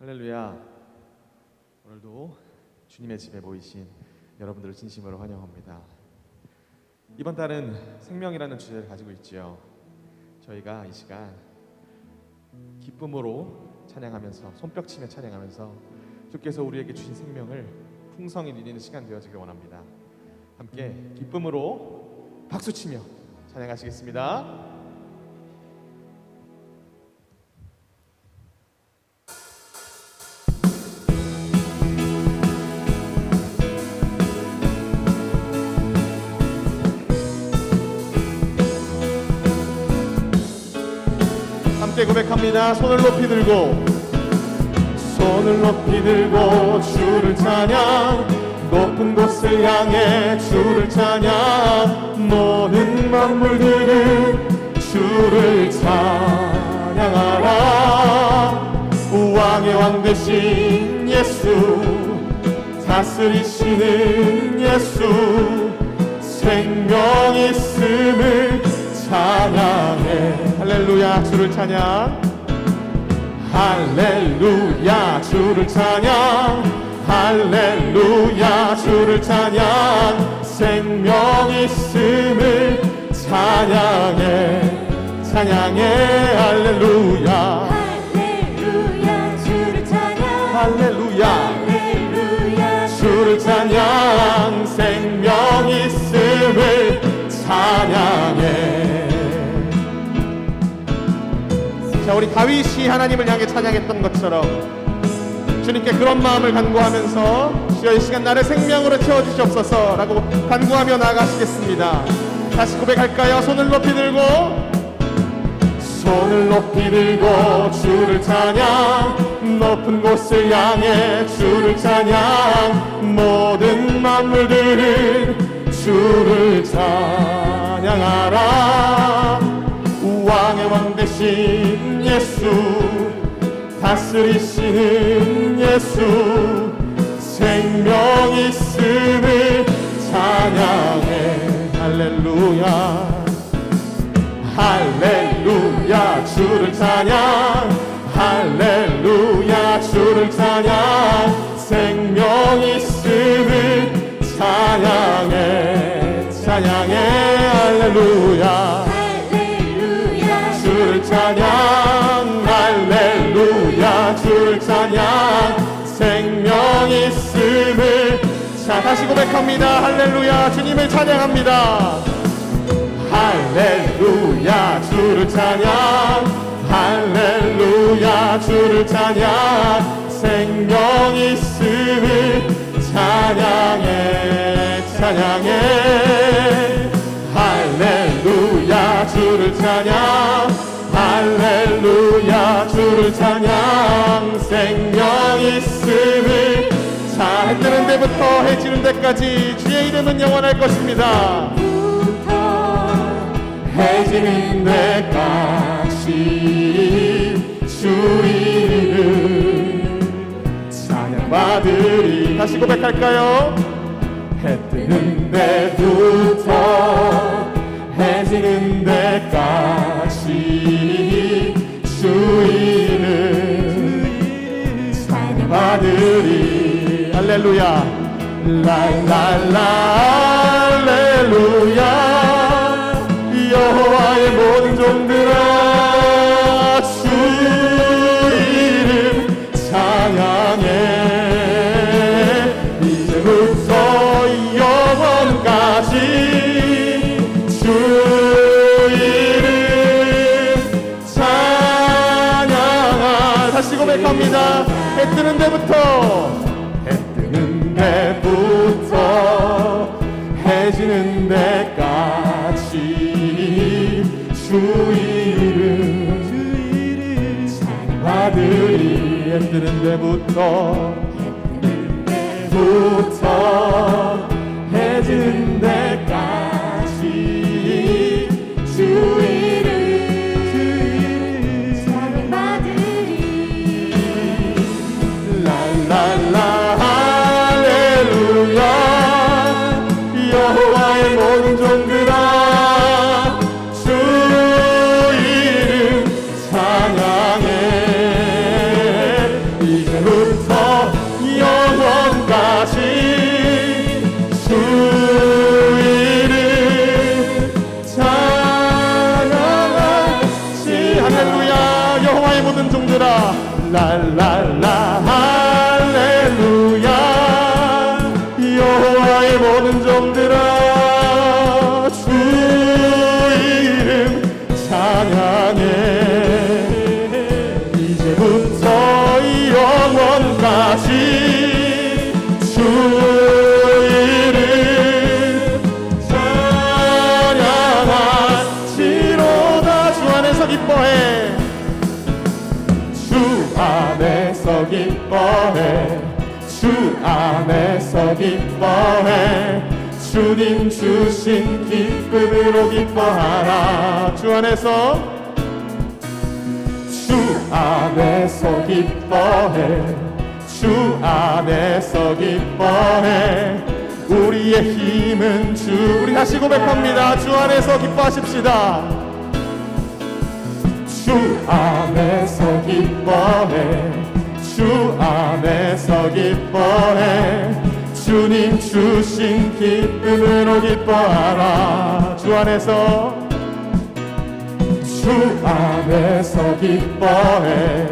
할렐루야. 오늘도 주님의 집에 모이신 여러분들을 진심으로 환영합니다. 이번 달은 생명이라는 주제를 가지고 있지요. 저희가 이 시간 기쁨으로 찬양하면서 손뼉치며 찬양하면서 주께서 우리에게 주신 생명을 풍성히 누리는 시간 되어지길 원합니다. 함께 기쁨으로 박수치며 찬양하시겠습니다. 함께 고백합니다. 손을 높이 들고 주를 찬양, 높은 곳을 향해 주를 찬양, 모든 만물들은 주를 찬양하라. 왕의 왕 되신 예수, 다스리시는 예수, 생명 있음을 찬양해. 할렐루야. 주를 찬양, 할렐루야. 주를 찬양, 할렐루야. 주를 찬양, 생명 있음을 찬양해. 찬양해. 할렐루야. 할렐루야. 주를 찬양, 할렐루야. 할렐루야. 주를 찬양, 생명 있음을 찬양해. 자, 우리 다윗이 하나님을 향해 찬양했던 것처럼 주님께 그런 마음을 간구하면서 주여 이 시간 나를 생명으로 채워주시옵소서 라고 간구하며 나아가시겠습니다. 다시 고백할까요? 손을 높이 들고 주를 찬양, 높은 곳을 향해 주를 찬양, 모든 만물들은 주를 찬양하라. 왕의 왕 되신 예수, 다스리시는 예수, 생명 있음을 찬양해. 할렐루야. 할렐루야. 주를 찬양, 할렐루야. 주를 찬양, 생명 있음을 찬양해. 찬양해. 할렐루야. 주를 찬양, 할렐루야. 주를 찬양, 생명 있음을. 자, 다시 고백합니다. 할렐루야. 주님을 찬양합니다. 할렐루야. 주를 찬양, 할렐루야. 주를 찬양, 생명 있음을 찬양해. 찬양해. 할렐루야. 주를 찬양, 할렐루야. 주를 찬양, 생명 있음을. 자, 해 뜨는 데부터 해 지는 데까지 주의 이름은 영원할 것입니다. 해 지는 데까지 주 이름 찬양받으리. 다시 고백할까요? 해 뜨는 데부터 해 지는 데까지 주 이름 찬양받으리. 할렐루야. 랄랄라. 할렐루야. 여호와의 모든 종들아 주 이름 찬양해. 이제부터 영원까지 주 이름 찬양하. 다시 고백합니다. 해 뜨는 데부터 해 지는 데까지 주 이름 찬양받으리. 해 뜨는 데부터 해 지는 데까지 주 이름 찬양받으리. 랄랄라. 할렐루야. 여호와의 모든 종들아 주 이름 찬양해. 이제부터 랄랄라 할렐루야 여호와의 모든 종들아 주 이름 찬양해 이제부터 영원까지 주 이름 찬양할지로다 주 안에서 기뻐해 주 안에서 기뻐해 주 안에서 기뻐해 주님 주신 기쁨으로 기뻐하라 주 안에서 기뻐해 주 안에서 기뻐해 우리의 힘은 주 우리 다시 고백합니다 주 안에서 기뻐하십시다 주 안에서 기뻐해 주 안에서 기뻐해 주님 주신 기쁨으로 기뻐하라 주 안에서 기뻐해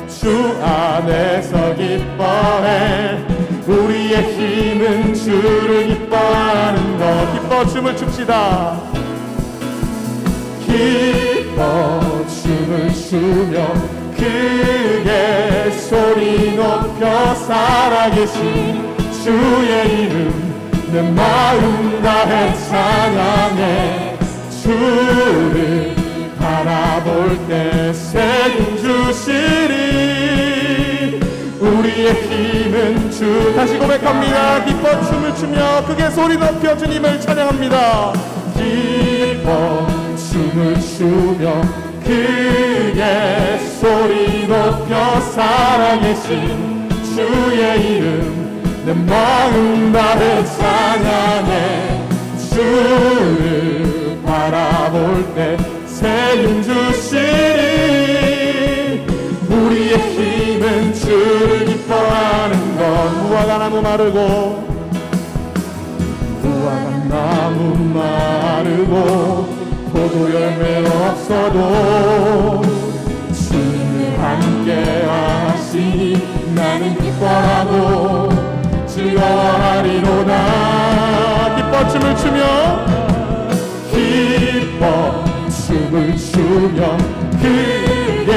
주 안에서 기뻐해 우리의 힘은 주를 기뻐하는 것 기뻐 춤을 춥시다 기뻐 춤을 추며 크게 소리 높여 살아계신 주의 이름 내 마음 다해 찬양해 주를 바라볼 때 세임 주시리 우리의 힘은 주 다시 고백합니다 기뻐 춤을 추며 크게 소리 높여 주님을 찬양합니다 기뻐 춤을 추며 크게 소리 높여 살아계신 주의 이름 내 마음 다해 찬양해 주를 바라볼 때 세임 주시리 우리의 힘은 주를 기뻐하는 것 무화과 나무 마르고 포도 열매 없어도 주님을 함께 하시니 나는 기뻐하고 즐거워하리로다 기뻐 춤을 추며 춤을 추며 크게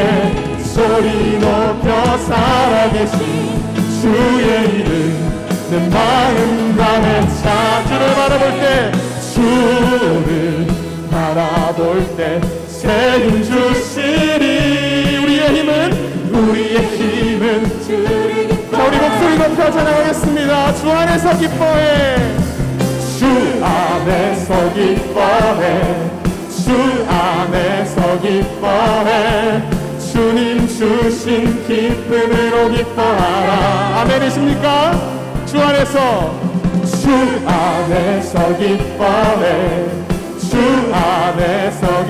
소리 높여 살아계신 주의 이름 내 마음 다해 주를 바라볼 때 주를 바라볼 때 세임 주시리 우리의 힘은 자 우리 목소리 높여 찬양하겠습니다 주 안에서 기뻐해 주 안에서 기뻐해 주 안에서 기뻐해 주님 주신 기쁨으로 기뻐하라 아멘이십니까? 주 안에서 기뻐해 주 안에서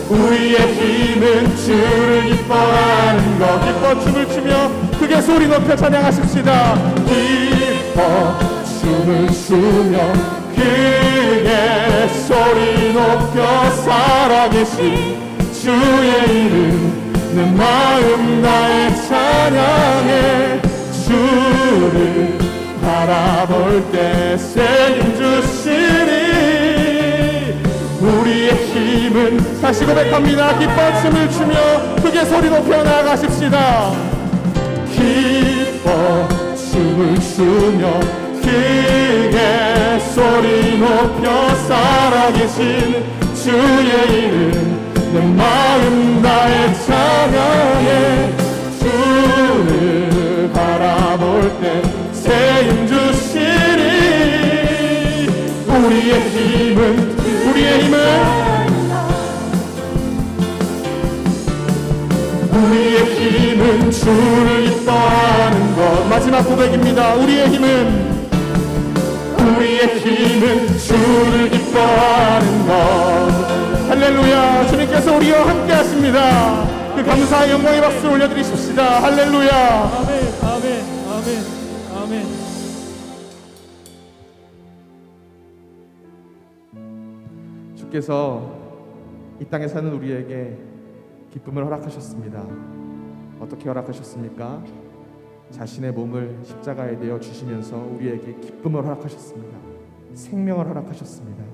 우리의 힘은 주를 기뻐하는 것 기뻐 춤을 추며 크게 소리 높여 찬양하십시다 기뻐 춤을 추며 크게 소리 높여 살아계신 주의 이름 내 마음 다해 찬양해 주를 바라볼 때 세임 주시니 우리의 힘은 다시 고백합니다 기뻐 춤을 추며 크게 소리 높여 나아가십시다 기뻐 춤을 추며 크게 소리 높여 살아계신 주의 이름 내 마음 다해 찬양해 주를 바라볼 때 세임 주시리 우리의 힘은 주를 기뻐하는 것 마지막 고백입니다 우리의 힘은 주를 기뻐하는 것 할렐루야 주님께서 우리와 함께 하십니다 그 감사의 영광의 박수를 올려드리십시다 할렐루야 아멘 아멘 아멘 아멘 주께서 이 땅에 사는 우리에게 기쁨을 허락하셨습니다 어떻게 허락하셨습니까? 자신의 몸을 십자가에 내어 주시면서 우리에게 기쁨을 허락하셨습니다. 생명을 허락하셨습니다.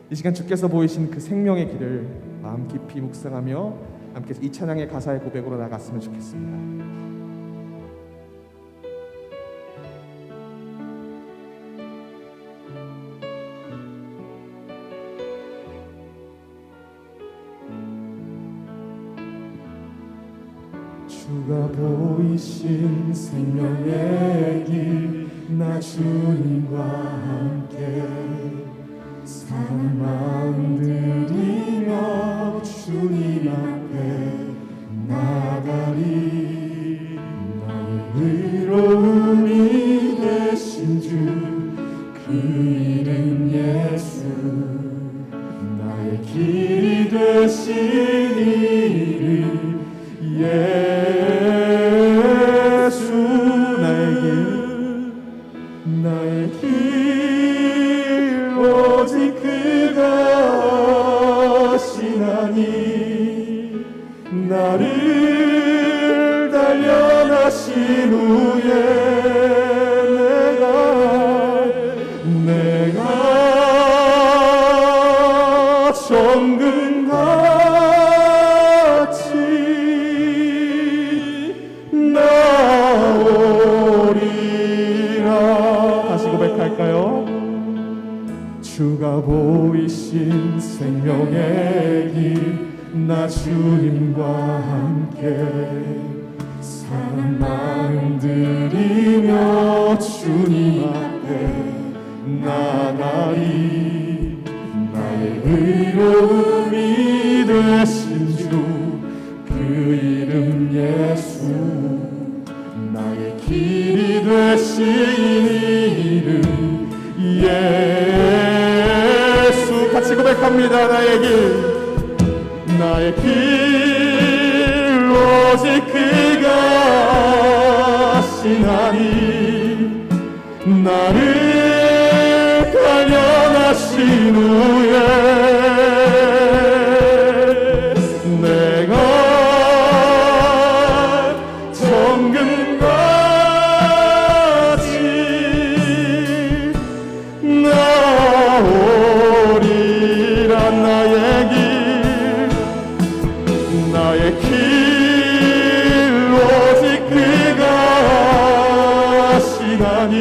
이 시간 주께서 보이신 그 생명의 길을 마음 깊이 묵상하며 함께 이 찬양의 가사의 고백으로 나갔으면 좋겠습니다. 주가 보이신 생명의 길, 나 주님과 함께 사는 마음 들이며 주님 앞에 나가리. 나의 의로움이 되신 주, 그 이름 예수. 나의 길이 되신 이름 예수. 나의 길 오직 그가 하시나니. 나를 단련하신 후에 내가 정금 같이 나오리라. 다시 고백할까요? 주가 보이신 생명의 길, 나 주님과 함께 사는 마음 들이며 주님 앞에 나가리. 나의 의로움이 되신 주, 그 이름 예수. 나의 길이 되신 이름 예수. 같이 고백합니다. 나의 길 오직 그가 하시나니. 나를 단련하신 후에 내가 정금같이 나오리라. 나의 길 오직 그가 하시나니.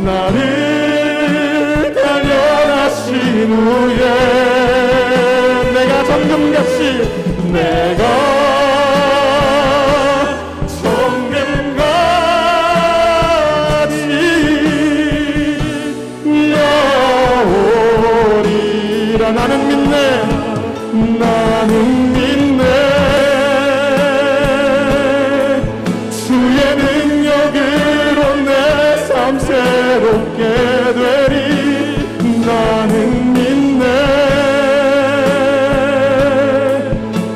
나를 단련하신 후에 내가 정금같이 나오리라. 나는 믿네. 주의 능력으로 내 삶 새롭게 되리. 나는 믿네.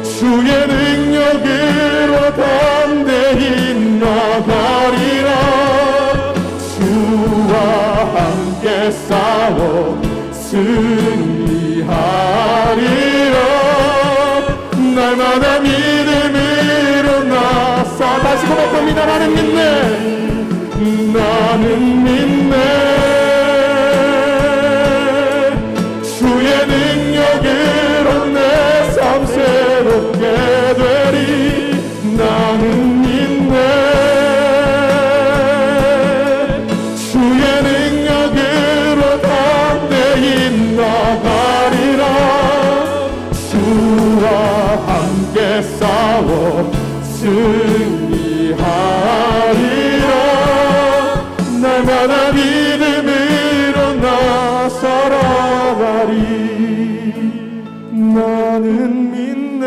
주의 능력으로 담대히 나가리라. 주와 함께 싸워 승리하리라. 날마다 믿음으로 나서 다시 고백합니다. 나는 믿네. 주의 능력으로 내 삶 새롭게 되리. 나는 믿네. 주의 능력으로 담대히 나가리라. 주와 함께 싸워 승리하리라. 날마다 믿음으로 나서라가리. 나는 믿네.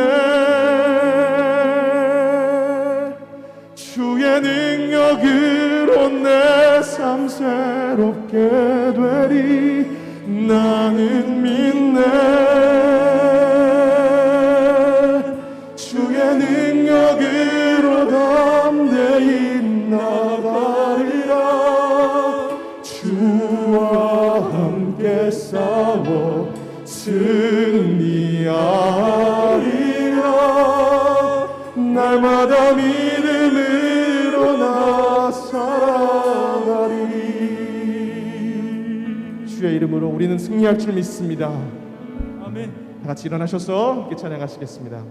주의 능력으로 내 삶 새롭게 되리. 나는 믿네. 주의 능력으로 담대히 나가리라. 주와 함께 싸워 승리하리라. 날마다 날마다 믿음으로 나 살아가리. 주의 이름으로 우리는 승리할 줄 믿습니다. 아멘. 다 같이 일어나셔서 함께 찬양하시겠습니다.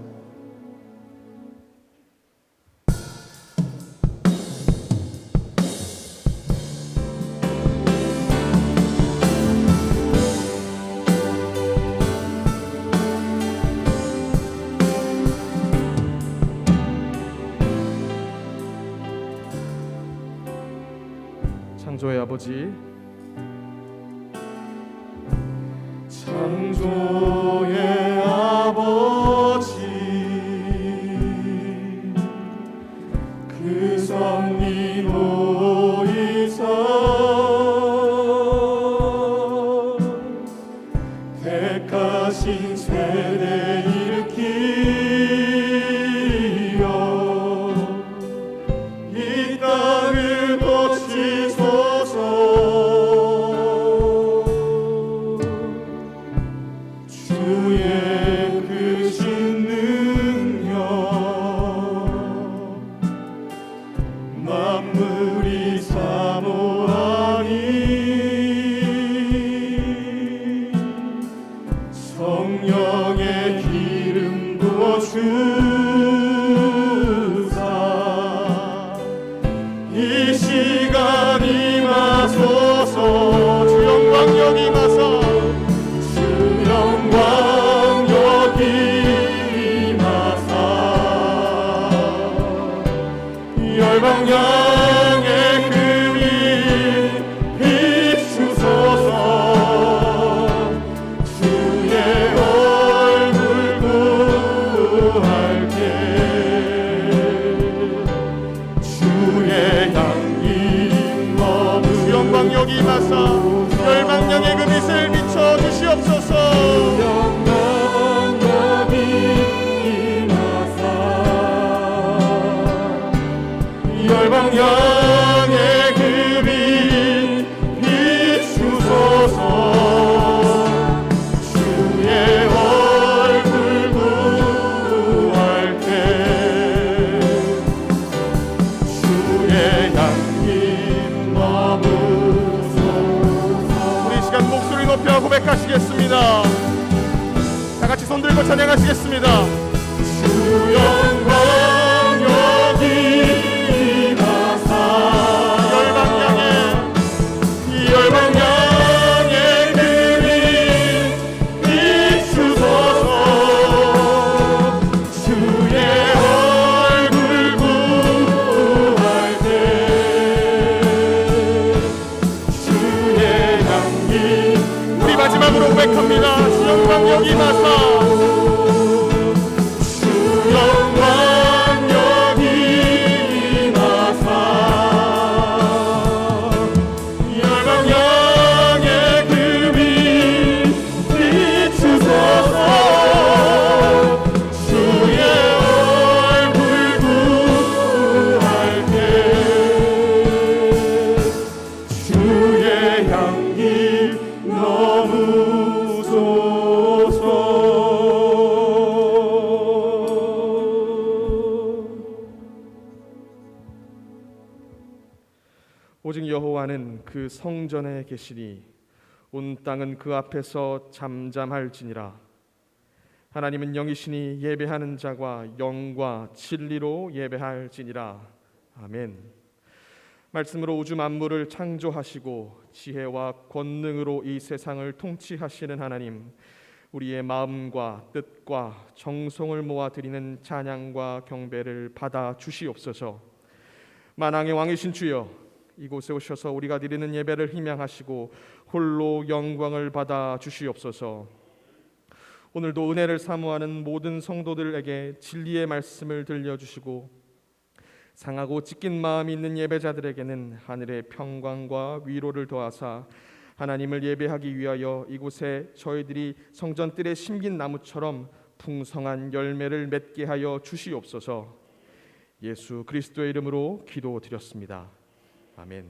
창조의 아버지, 창조의 아버지, 그 성리 모이사 택하신 세대 일으키어 이 땅을 고치소서. 주의 크신 능력 만물이 사모하니 성령의 기름 부어주사 이 시간 임하소서. 주 영광 여기 임하사 주 영광 여기 임하사 열방 향해 그리 비추소서. 주의 얼굴 구할게. 주의 향기 머무 주 영광 여기 임하사 열방령의 그 빛을 비춰 주시옵소서. 영광 여기 임하사 열방 향해 그 빛 비추소서. 주의 얼굴 구할게. 주의 향기 머무소서. 우리 이 시간 목소리 높여 고백하시겠습니다. 다 같이 손 들고 찬양하시겠습니다. 주 영광 여기 임하사 열방 향해 열방 향해 그리 비추소서. 주의 얼굴 구할게. 주의 향기 우리 마지막으로 고백합니다. 주 영광 여기 임하사 주 영광 여기 임하사 열방 향해 그 빛 비추소서. 주의 얼굴 구할게. 주의 향기 너무소서. 오직 여호와는 그 성전에 계시니 온 땅은 그 앞에서 잠잠할지니라. 하나님은 영이시니 예배하는 자가 영과 진리로 예배할지니라. 아멘. 말씀으로 우주 만물을 창조하시고 지혜와 권능으로 이 세상을 통치하시는 하나님, 우리의 마음과 뜻과 정성을 모아 드리는 찬양과 경배를 받아 주시옵소서. 만왕의 왕이신 주여, 이곳에 오셔서 우리가 드리는 예배를 희망하시고 홀로 영광을 받아 주시옵소서. 오늘도 은혜를 사모하는 모든 성도들에게 진리의 말씀을 들려주시고 상하고 찢긴 마음이 있는 예배자들에게는 하늘의 평강과 위로를 더하사 하나님을 예배하기 위하여 이곳에 저희들이 성전뜰에 심긴 나무처럼 풍성한 열매를 맺게 하여 주시옵소서. 예수 그리스도의 이름으로 기도드렸습니다. 아멘.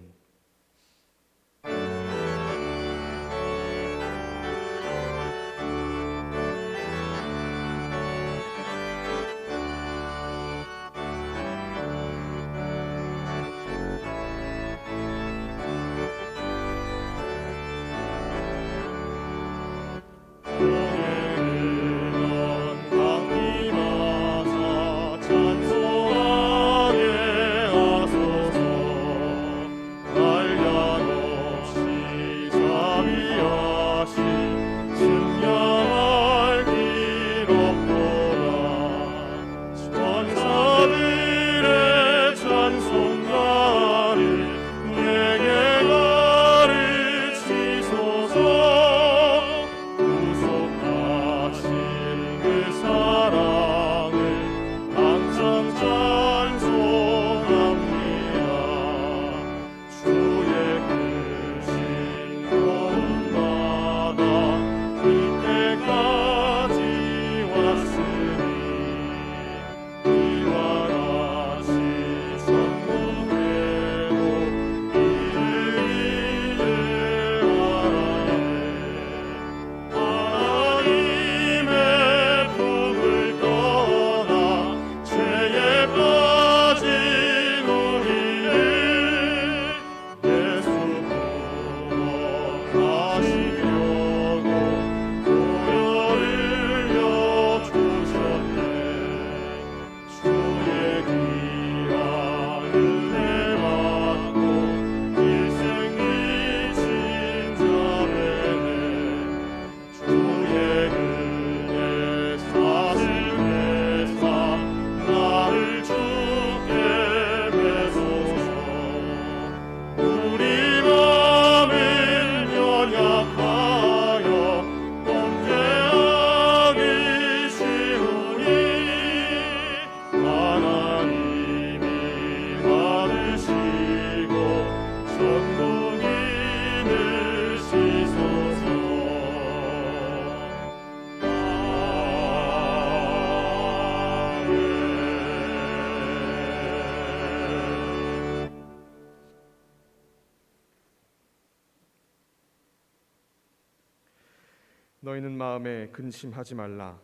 너희는 마음에 근심하지 말라.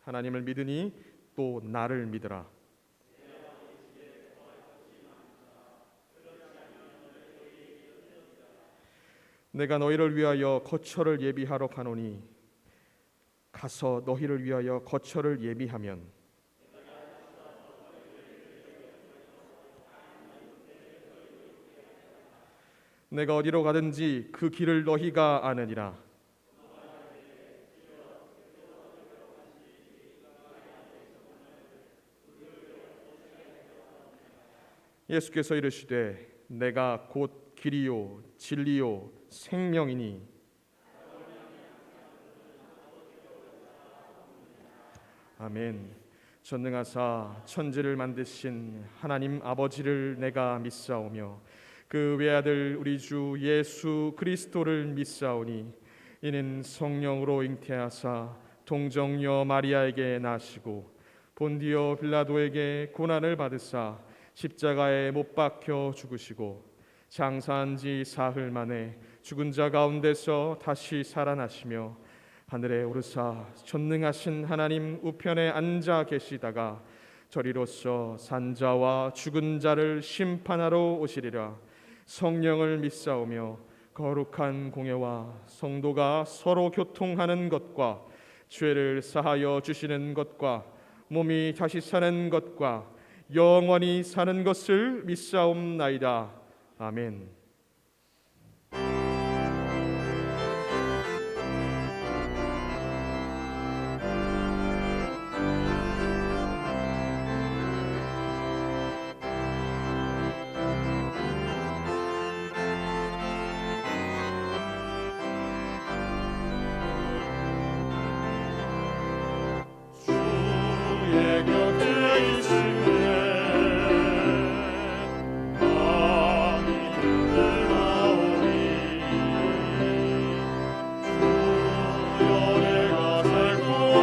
하나님을 믿으니 또 나를 믿으라. 내가 너희를 위하여 거처를 예비하러 가노니 가서 너희를 위하여 거처를 예비하면 내가 어디로 가든지 그 길을 너희가 아느니라. 예수께서 이르시되 내가 곧 길이요 진리요 생명이니 아멘. 전능하사 천지를 만드신 하나님 아버지를 내가 믿사오며 그 외아들 우리 주 예수 그리스도를 믿사오니 이는 성령으로 잉태하사 동정녀 마리아에게 나시고 본디오 빌라도에게 고난을 받으사 십자가에 못 박혀 죽으시고 장사한 지 사흘 만에 죽은 자 가운데서 다시 살아나시며 하늘에 오르사 전능하신 하나님 우편에 앉아 계시다가 저리로서 산자와 죽은 자를 심판하러 오시리라. 성령을 믿사오며 거룩한 공예와 성도가 서로 교통하는 것과 죄를 사하여 주시는 것과 몸이 다시 사는 것과 영원히 사는 것을 믿사옵나이다. 아멘. 주의 곁에 있으면 마음이 든든하오니 주여 내가 살고만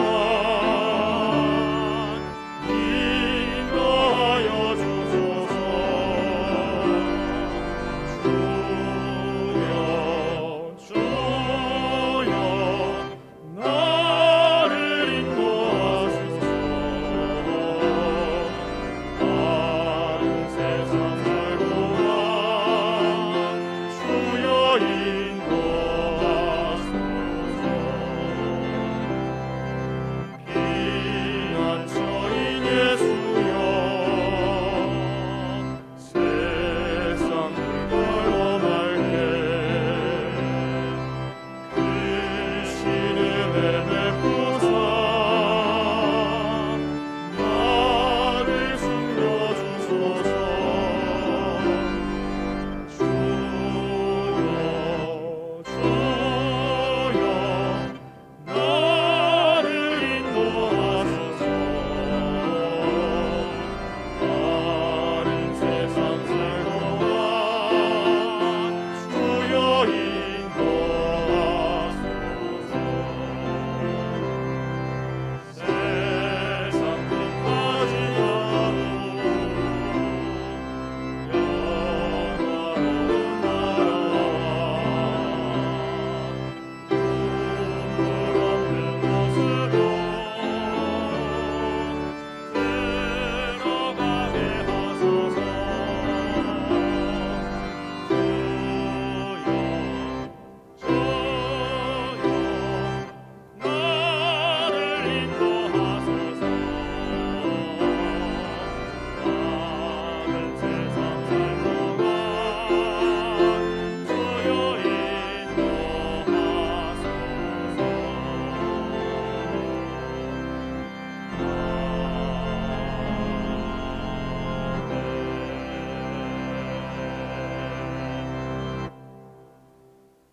인도하여 주소서. 주여 나를 인도하소서. 다른 세상 살고만 주여 인도하소서. 피난처인 예수여 세상 물걸어 맑게 그 신음에 베푸사 나를 숨겨주소서. 주여 나를 인도하소서. 다른 세상 살고만 주여 인도하소서. 세상 끝까지 가고 영원한 나라와 눈물 없는 모습으로 들어가게 하소서. 주여 나를 인도하소서. 다른 세상 살고만 주여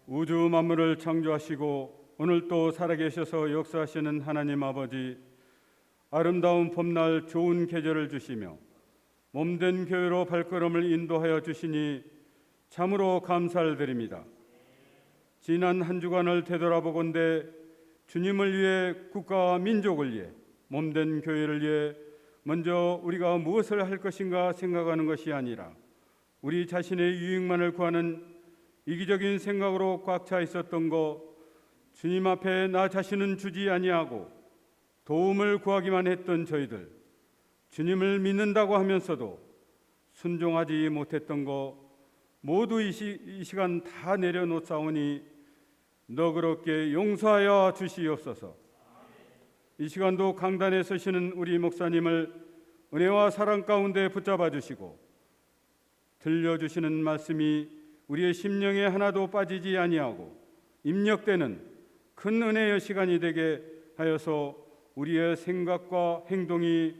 우주 만물을 창조하시고 오늘 또 살아계셔서 역사하시는 하나님 아버지, 아름다운 봄날 좋은 계절을 주시며 몸된 교회로 발걸음을 인도하여 주시니 참으로 감사를 드립니다. 지난 한 주간을 되돌아보건대 주님을 위해, 국가와 민족을 위해, 몸된 교회를 위해 먼저 우리가 무엇을 할 것인가 생각하는 것이 아니라 우리 자신의 유익만을 구하는 이기적인 생각으로 꽉 차 있었던 것, 주님 앞에 나 자신은 주지 아니하고 도움을 구하기만 했던 저희들, 주님을 믿는다고 하면서도 순종하지 못했던 거 모두 이 시간 다 내려놓사오니 너그럽게 용서하여 주시옵소서. 이 시간도 강단에 서시는 우리 목사님을 은혜와 사랑 가운데 붙잡아 주시고 들려주시는 말씀이 우리의 심령에 하나도 빠지지 아니하고 입력되는 큰 은혜의 시간이 되게 하여서 우리의 생각과 행동이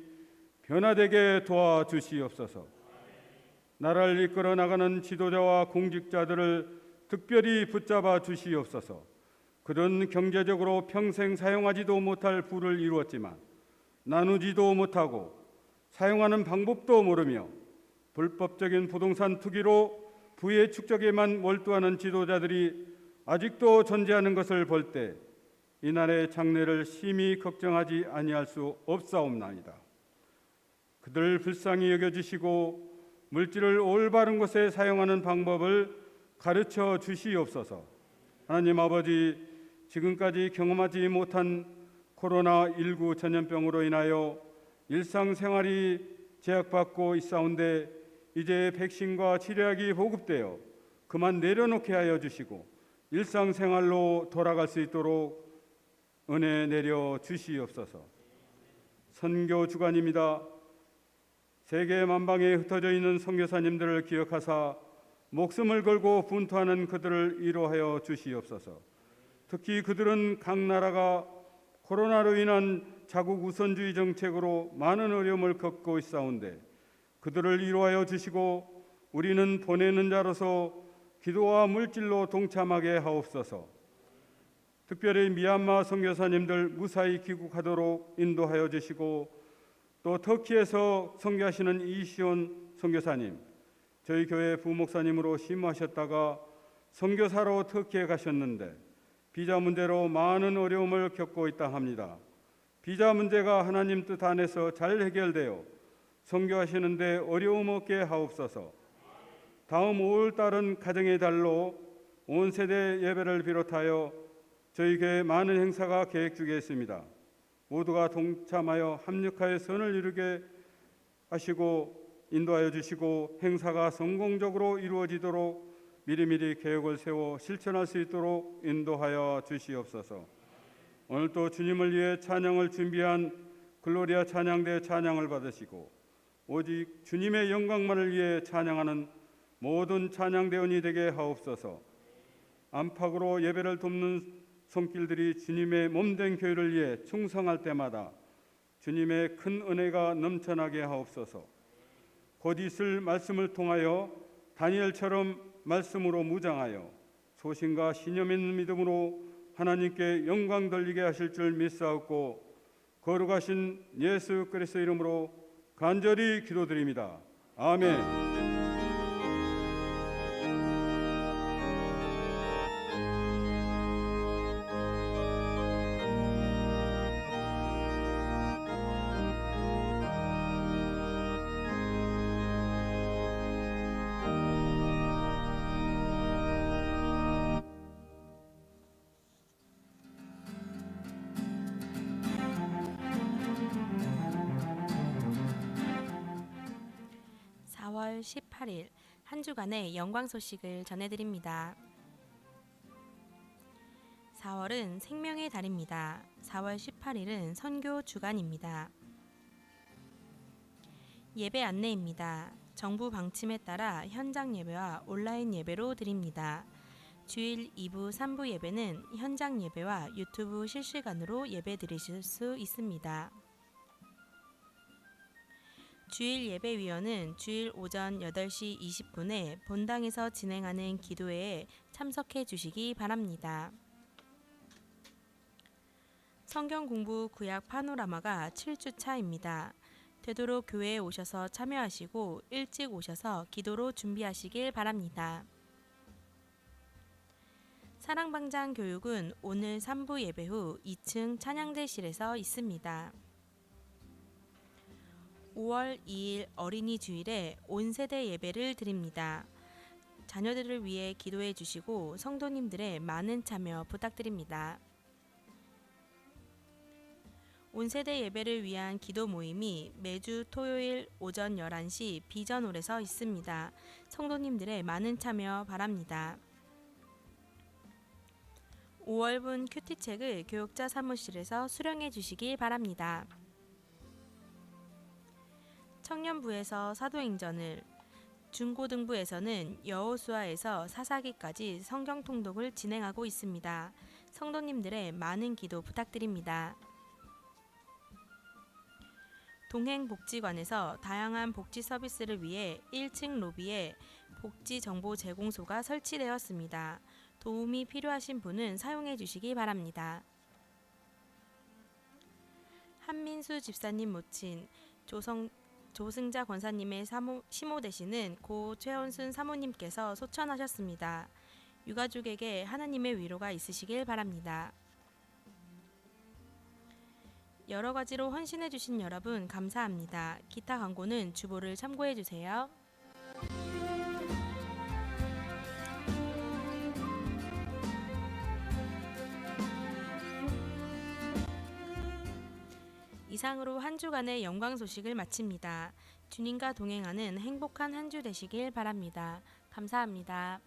변화되게 도와주시옵소서. 나라를 이끌어 나가는 지도자와 공직자들을 특별히 붙잡아 주시옵소서. 그런 경제적으로 평생 사용하지도 못할 부를 이루었지만 나누지도 못하고 사용하는 방법도 모르며 불법적인 부동산 투기로 부의 축적에만 몰두하는 지도자들이 아직도 존재하는 것을 볼 때 이날의 장래를 심히 걱정하지 아니할 수 없사옵나이다. 그들 불쌍히 여겨주시고 물질을 올바른 곳에 사용하는 방법을 가르쳐 주시옵소서. 하나님 아버지, 지금까지 경험하지 못한 코로나19 전염병으로 인하여 일상생활이 제약받고 있사온데 이제 백신과 치료약이 보급되어 그만 내려놓게 하여 주시고 일상생활로 돌아갈 수 있도록 은혜 내려 주시옵소서. 선교 주간입니다. 세계 만방에 흩어져 있는 선교사님들을 기억하사 목숨을 걸고 분투하는 그들을 위로하여 주시옵소서. 특히 그들은 각 나라가 코로나로 인한 자국 우선주의 정책으로 많은 어려움을 겪고 있사온데 그들을 위로하여 주시고 우리는 보내는 자로서 기도와 물질로 동참하게 하옵소서. 특별히 미얀마 선교사님들 무사히 귀국하도록 인도하여 주시고 또 터키에서 선교하시는 이시온 선교사님, 저희 교회 부목사님으로 심호하셨다가 선교사로 터키에 가셨는데 비자 문제로 많은 어려움을 겪고 있다 합니다. 비자 문제가 하나님 뜻 안에서 잘 해결되어 선교하시는데 어려움 없게 하옵소서. 다음 5월 달은 가정의 달로 온 세대 예배를 비롯하여 저희 교회 많은 행사가 계획 중에 있습니다. 모두가 동참하여 합력하여 선을 이루게 하시고 인도하여 주시고 행사가 성공적으로 이루어지도록 미리미리 계획을 세워 실천할 수 있도록 인도하여 주시옵소서. 오늘 또 주님을 위해 찬양을 준비한 글로리아 찬양대 찬양을 받으시고 오직 주님의 영광만을 위해 찬양하는 모든 찬양대원이 되게 하옵소서. 안팎으로 예배를 돕는 손길들이 주님의 몸된 교회를 위해 충성할 때마다 주님의 큰 은혜가 넘쳐나게 하옵소서. 곧 있을 말씀을 통하여 다니엘처럼 말씀으로 무장하여 소신과 신념 있는 믿음으로 하나님께 영광 돌리게 하실 줄 믿사옵고 거룩하신 예수 그리스도 이름으로 간절히 기도드립니다. 아멘. 4월 18일 한 주간의 영광 소식을 전해드립니다. 4월은 생명의 달입니다. 4월 18일은 선교 주간입니다. 예배 안내입니다. 정부 방침에 따라 현장 예배와 온라인 예배로 드립니다. 주일 2부, 3부 예배는 현장 예배와 유튜브 실시간으로 예배 드리실 수 있습니다. 주일 예배위원은 주일 오전 8시 20분에 본당에서 진행하는 기도회에 참석해 주시기 바랍니다. 성경 공부 구약 파노라마가 7주차입니다. 되도록 교회에 오셔서 참여하시고 일찍 오셔서 기도로 준비하시길 바랍니다. 사랑방장 교육은 오늘 3부 예배 후 2층 찬양대실에서 있습니다. 5월 2일 어린이 주일에 온 세대 예배를 드립니다. 자녀들을 위해 기도해 주시고 성도님들의 많은 참여 부탁드립니다. 온 세대 예배를 위한 기도 모임이 매주 토요일 오전 11시 비전홀에서 있습니다. 성도님들의 많은 참여 바랍니다. 5월분 큐티책을 교육자 사무실에서 수령해 주시기 바랍니다. 청년부에서 사도행전을, 중고등부에서는 여호수아에서 사사기까지 성경 통독을 진행하고 있습니다. 성도님들의 많은 기도 부탁드립니다. 동행복지관에서 다양한 복지 서비스를 위해 1층 로비에 복지 정보 제공소가 설치되었습니다. 도움이 필요하신 분은 사용해 주시기 바랍니다. 한민수 집사님 모친 조승자 권사님의 시모 되시는 고 최원순 사모님께서 소천하셨습니다. 유가족에게 하나님의 위로가 있으시길 바랍니다. 여러 가지로 헌신해 주신 여러분 감사합니다. 기타 광고는 주보를 참고해 주세요. 이상으로 한 주간의 영광 소식을 마칩니다. 주님과 동행하는 행복한 한 주 되시길 바랍니다. 감사합니다.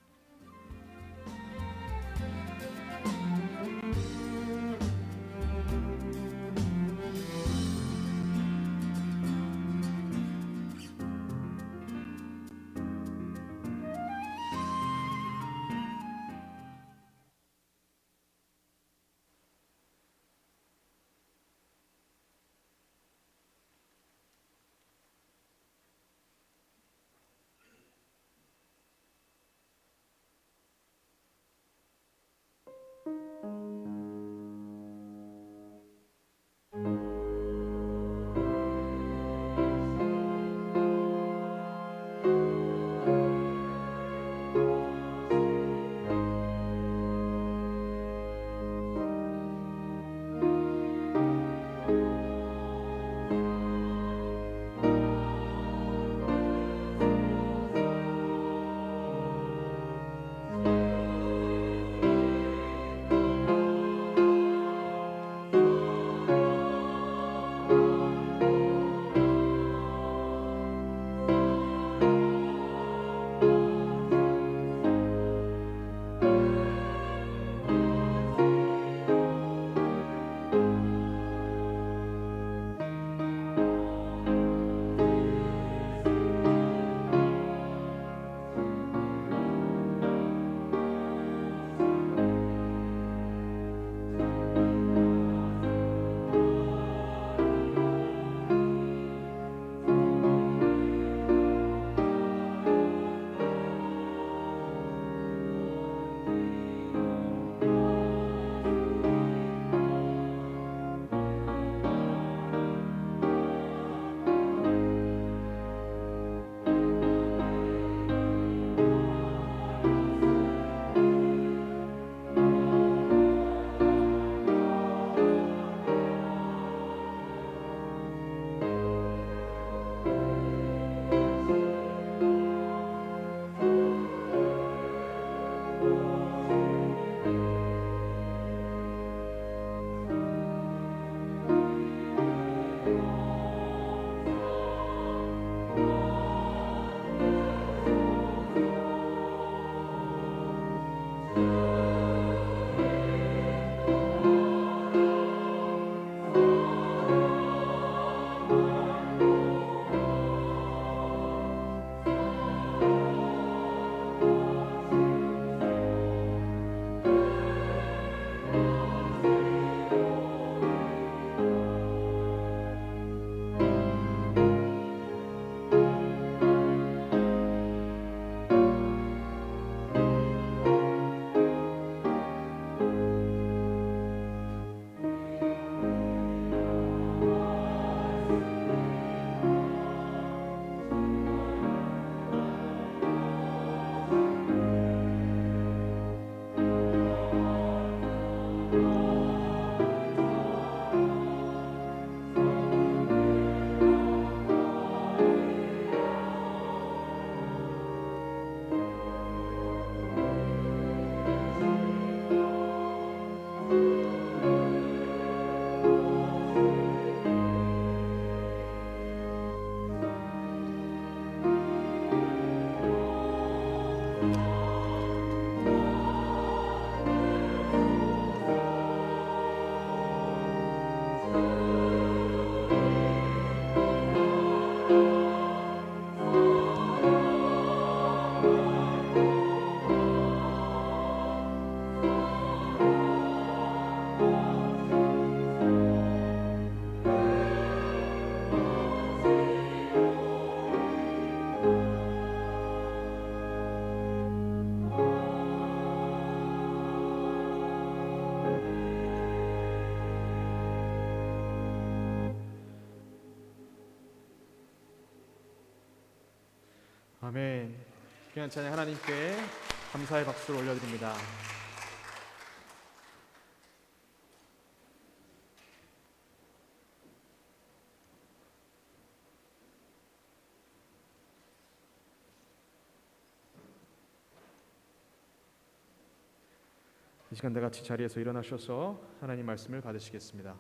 아멘. 귀한 찬양 하나님께 감사의 박수를 올려드립니다. 이 시간 다 같이 자리에서 일어나셔서 하나님 말씀을 받으시겠습니다.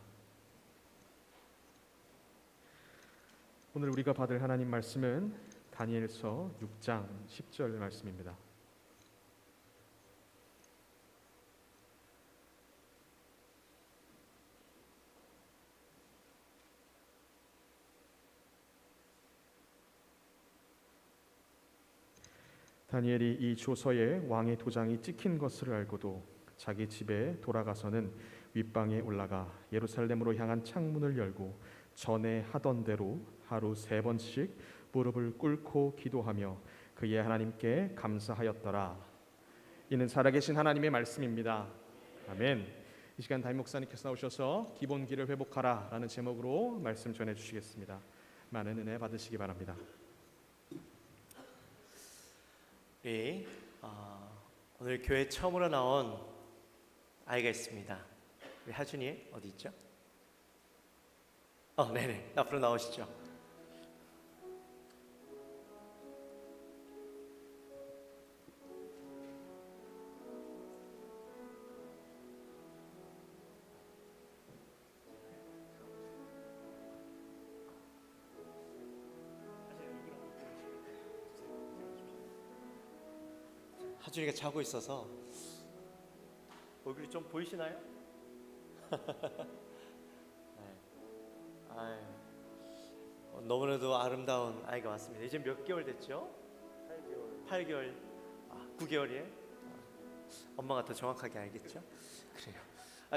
오늘 우리가 받을 하나님 말씀은 다니엘서 6장 10절 말씀입니다. 다니엘이 이 조서에 왕의 도장이 찍힌 것을 알고도 자기 집에 돌아가서는 윗방에 올라가 예루살렘으로 향한 창문을 열고 전에 하던 대로 하루 3번씩 무릎을 꿇고 기도하며 그의 하나님께 감사하였더라. 이는 살아계신 하나님의 말씀입니다. 아멘. 이 시간 담임 목사님께서 나오셔서 기본기를 회복하라 라는 제목으로 말씀 전해주시겠습니다. 많은 은혜 받으시기 바랍니다. 우리 오늘 교회 처음으로 나온 아이가 있습니다. 우리 하준이 어디 있죠? 네네, 앞으로 나오시죠. 하준이가 자고 있어서 얼굴이 좀 보이시나요? 네. 너무나도 아름다운 아이가 왔습니다. 이제 몇 개월 됐죠? 8개월. 9개월이에요? 엄마가 더 정확하게 알겠죠? 그래요.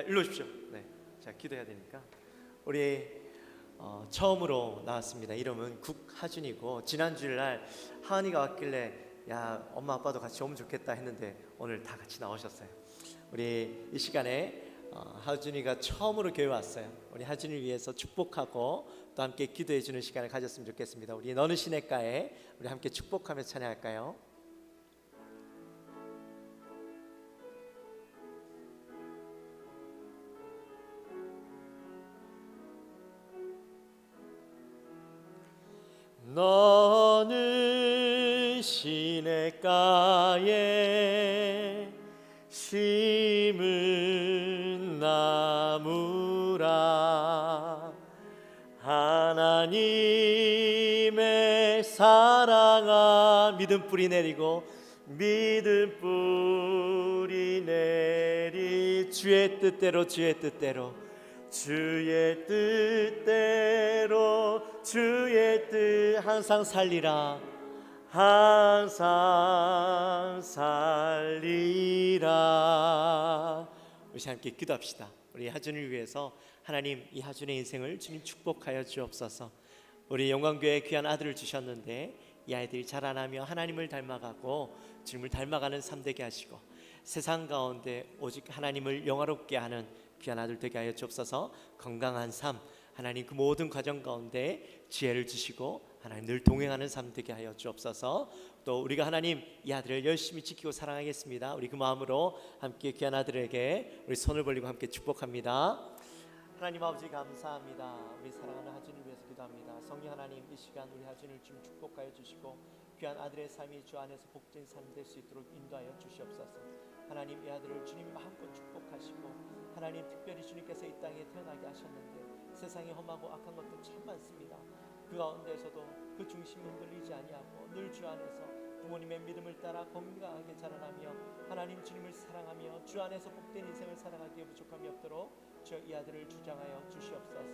일로 오십시오. 네. 자, 기도해야 되니까. 우리 처음으로 나왔습니다. 이름은 국하준이고 지난 주일날 하은이가 왔길래 야, 엄마 아빠도 같이 오면 좋겠다 했는데 오늘 다 같이 나오셨어요. 우리 이 시간에 하준이가 처음으로 교회 왔어요. 우리 하준이를 위해서 축복하고 또 함께 기도해 주는 시간을 가졌으면 좋겠습니다. 우리 너는 시냇가에 우리 함께 축복하며 찬양할까요? 너는 시냇가에 심은 나무라 하나님의 사랑아 믿음 뿌리 내리고 믿음 뿌리 내리 주의 뜻대로 주의 뜻대로 주의 뜻대로 주의 뜻 항상 살리라 항상 살리라. 우리 함께 기도합시다. 우리 하준을 위해서 하나님 이 하준의 인생을 주님 축복하여 주옵소서. 우리 영광교회 귀한 아들을 주셨는데 이 아이들이 자라나며 하나님을 닮아가고 주님을 닮아가는 삶 되게 하시고 세상 가운데 오직 하나님을 영화롭게 하는 귀한 아들 되게 하여 주옵소서. 건강한 삶 하나님 그 모든 과정 가운데 지혜를 주시고 하나님 늘 동행하는 삶 되게 하여 주옵소서. 또 우리가 하나님 이 아들을 열심히 지키고 사랑하겠습니다. 우리 그 마음으로 함께 귀한 아들에게 우리 손을 벌리고 함께 축복합니다. 하나님 아버지 감사합니다. 우리 사랑하는 하준을 위해서 기도합니다. 성령 하나님 이 시간 우리 하준을 주님 축복하여 주시고 귀한 아들의 삶이 주 안에서 복된 삶 될 수 있도록 인도하여 주시옵소서. 하나님 이 아들을 주님이 마음껏 축복하시고 하나님 특별히 주님께서 이 땅에 태어나게 하셨는데 세상에 험하고 악한 것도 참 많습니다. 그 가운데에서도 그 중심이 흔들리지 아니하고 늘 주 안에서 부모님의 믿음을 따라 건강하게 자라나며 하나님 주님을 사랑하며 주 안에서 복된 인생을 살아가기에 부족함이 없도록 주여 이 아들을 주장하여 주시옵소서.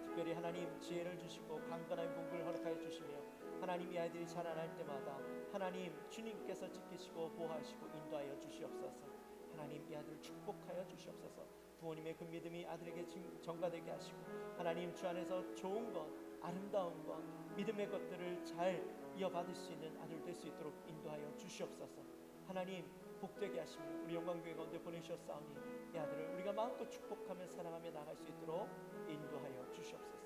특별히 하나님 지혜를 주시고 강건한 복을 허락하여 주시며 하나님 이 아이들이 자라날 때마다 하나님 주님께서 지키시고 보호하시고 인도하여 주시옵소서. 하나님 이 아들을 축복하여 주시옵소서. 부모님의 그 믿음이 아들에게 전가되게 하시고 하나님 주 안에서 좋은 것, 아름다운 것, 믿음의 것들을 잘 이어받을 수 있는 아들 될 수 있도록 인도하여 주시옵소서. 하나님 복되게 하시며 우리 영광교회 가운데 보내주셨사오니 이 아들을 우리가 마음껏 축복하며 사랑하며 나갈 수 있도록 인도하여 주시옵소서.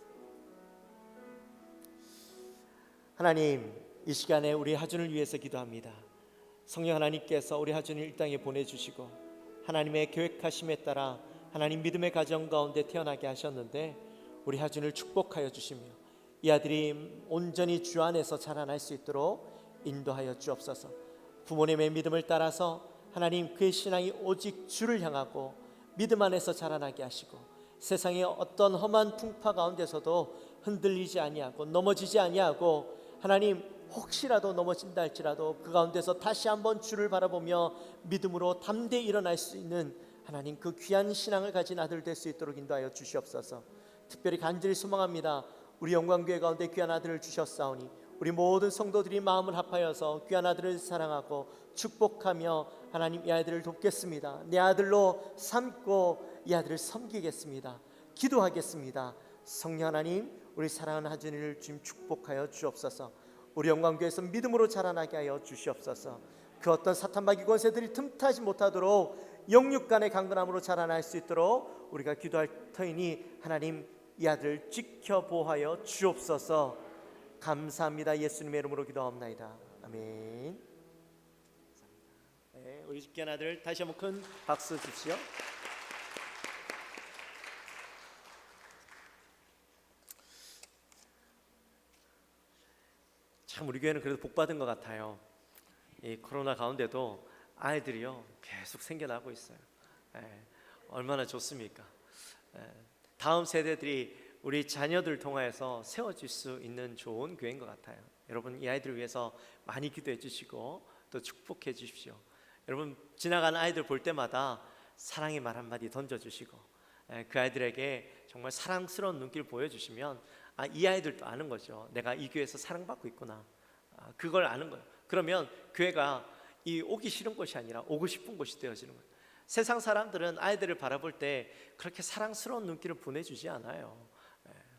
하나님 이 시간에 우리 하준을 위해서 기도합니다. 성령 하나님께서 우리 하준을 이 땅에 보내주시고 하나님의 계획하심에 따라 하나님 믿음의 가정 가운데 태어나게 하셨는데 우리 하준을 축복하여 주시며 이 아들이 온전히 주 안에서 자라날 수 있도록 인도하여 주옵소서. 부모님의 믿음을 따라서 하나님 그의 신앙이 오직 주를 향하고 믿음 안에서 자라나게 하시고 세상의 어떤 험한 풍파 가운데서도 흔들리지 아니하고 넘어지지 아니하고 하나님 혹시라도 넘어진다 할지라도 그 가운데서 다시 한번 주를 바라보며 믿음으로 담대히 일어날 수 있는 하나님 그 귀한 신앙을 가진 아들 될 수 있도록 인도하여 주시옵소서. 특별히 간절히 소망합니다. 우리 영광교회 가운데 귀한 아들을 주셨사오니 우리 모든 성도들이 마음을 합하여서 귀한 아들을 사랑하고 축복하며 하나님 이 아이들을 돕겠습니다. 내 아들로 삼고 이 아들을 섬기겠습니다. 기도하겠습니다. 성령 하나님 우리 사랑하는 하준이를 주님 축복하여 주옵소서. 우리 영광교회에서 믿음으로 자라나게 하여 주시옵소서. 그 어떤 사탄마귀 권세들이 틈타지 못하도록 영육간의 강건함으로 자라날 수 있도록 우리가 기도할 터이니 하나님 이 아들을 지켜보하여 주옵소서. 감사합니다. 예수님의 이름으로 기도하옵나이다. 아멘. 네, 우리 귀한 아들 다시 한번 큰 박수 주십시오. 참 우리 교회는 그래도 복 받은 것 같아요. 이 코로나 가운데도 아이들이요 계속 생겨나고 있어요. 얼마나 좋습니까? 다음 세대들이 우리 자녀들 통하여서 세워질 수 있는 좋은 교회인 것 같아요. 여러분 이 아이들을 위해서 많이 기도해 주시고 또 축복해 주십시오. 여러분 지나가는 아이들 볼 때마다 사랑의 말 한마디 던져주시고 그 아이들에게 정말 사랑스러운 눈길을 보여주시면 이 아이들도 아는 거죠. 내가 이 교회에서 사랑받고 있구나. 그걸 아는 거예요. 그러면 교회가 이 오기 싫은 곳이 아니라 오고 싶은 곳이 되어지는 거예요. 세상 사람들은 아이들을 바라볼 때 그렇게 사랑스러운 눈길을 보내주지 않아요.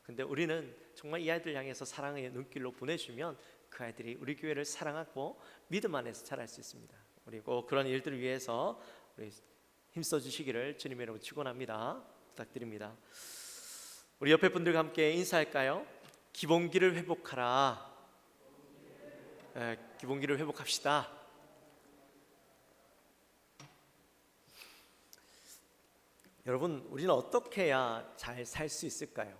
근데 우리는 정말 이 아이들 향해서 사랑의 눈길로 보내주면 그 아이들이 우리 교회를 사랑하고 믿음 안에서 자랄 수 있습니다. 그리고 그런 일들을 위해서 우리 힘써 주시기를 주님의 이름으로 축원합니다. 부탁드립니다. 우리 옆에 분들과 함께 인사할까요? 기본기를 회복하라. 기본기를 회복합시다. 여러분 우리는 어떻게 해야 잘 살 수 있을까요?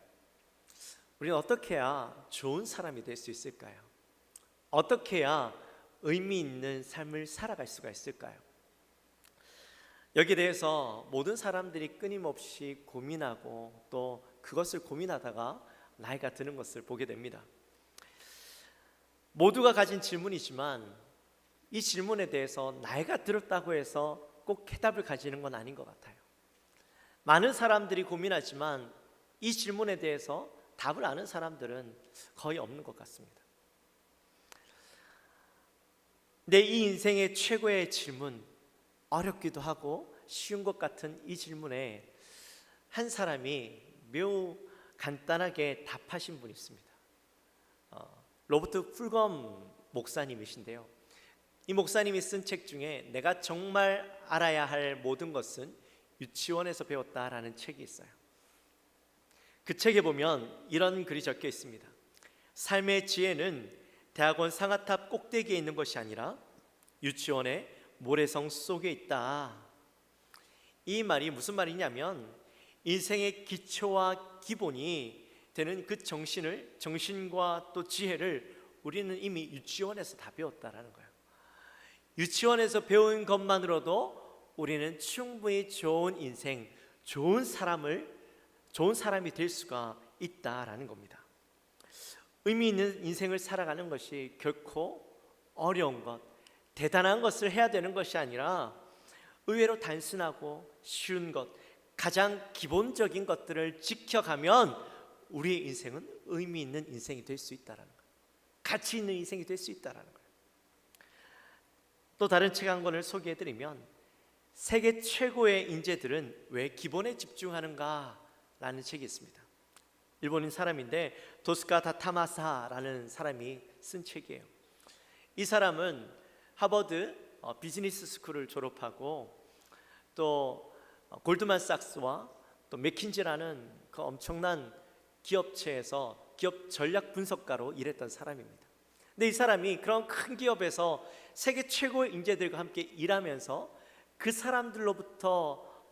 우리는 어떻게 해야 좋은 사람이 될 수 있을까요? 어떻게 해야 의미 있는 삶을 살아갈 수가 있을까요? 여기에 대해서 모든 사람들이 끊임없이 고민하고 또 그것을 고민하다가 나이가 드는 것을 보게 됩니다. 모두가 가진 질문이지만 이 질문에 대해서 나이가 들었다고 해서 꼭 해답을 가지는 건 아닌 것 같아요. 많은 사람들이 고민하지만 이 질문에 대해서 답을 아는 사람들은 거의 없는 것 같습니다. 내 이 인생의 최고의 질문, 어렵기도 하고 쉬운 것 같은 이 질문에 한 사람이 매우 간단하게 답하신 분이 있습니다. 로버트 풀검 목사님이신데요. 이 목사님이 쓴 책 중에 내가 정말 알아야 할 모든 것은 유치원에서 배웠다라는 책이 있어요. 그 책에 보면 이런 글이 적혀 있습니다. 삶의 지혜는 대학원 상아탑 꼭대기에 있는 것이 아니라 유치원의 모래성 속에 있다. 이 말이 무슨 말이냐면 인생의 기초와 기본이 되는 그 정신과 또 지혜를 우리는 이미 유치원에서 다 배웠다라는 거예요. 유치원에서 배운 것만으로도 우리는 충분히 좋은 인생, 좋은 사람이 될 수가 있다라는 겁니다. 의미 있는 인생을 살아가는 것이 결코 어려운 것, 대단한 것을 해야 되는 것이 아니라 의외로 단순하고 쉬운 것, 가장 기본적인 것들을 지켜가면 우리의 인생은 의미 있는 인생이 될 수 있다는 거예요. 가치 있는 인생이 될 수 있다는 거예요. 또 다른 책 한 권을 소개해드리면 세계 최고의 인재들은 왜 기본에 집중하는가 라는 책이 있습니다. 일본인 사람인데 도스카 다타마사라는 사람이 쓴 책이에요. 이 사람은 하버드 비즈니스 스쿨을 졸업하고 또 골드만삭스와 또 맥킨지라는 그 엄청난 기업체에서 기업 전략 분석가로 일했던 사람입니다. 근데 이 사람이 그런 큰 기업에서 세계 최고의 인재들과 함께 일하면서 그 사람들로부터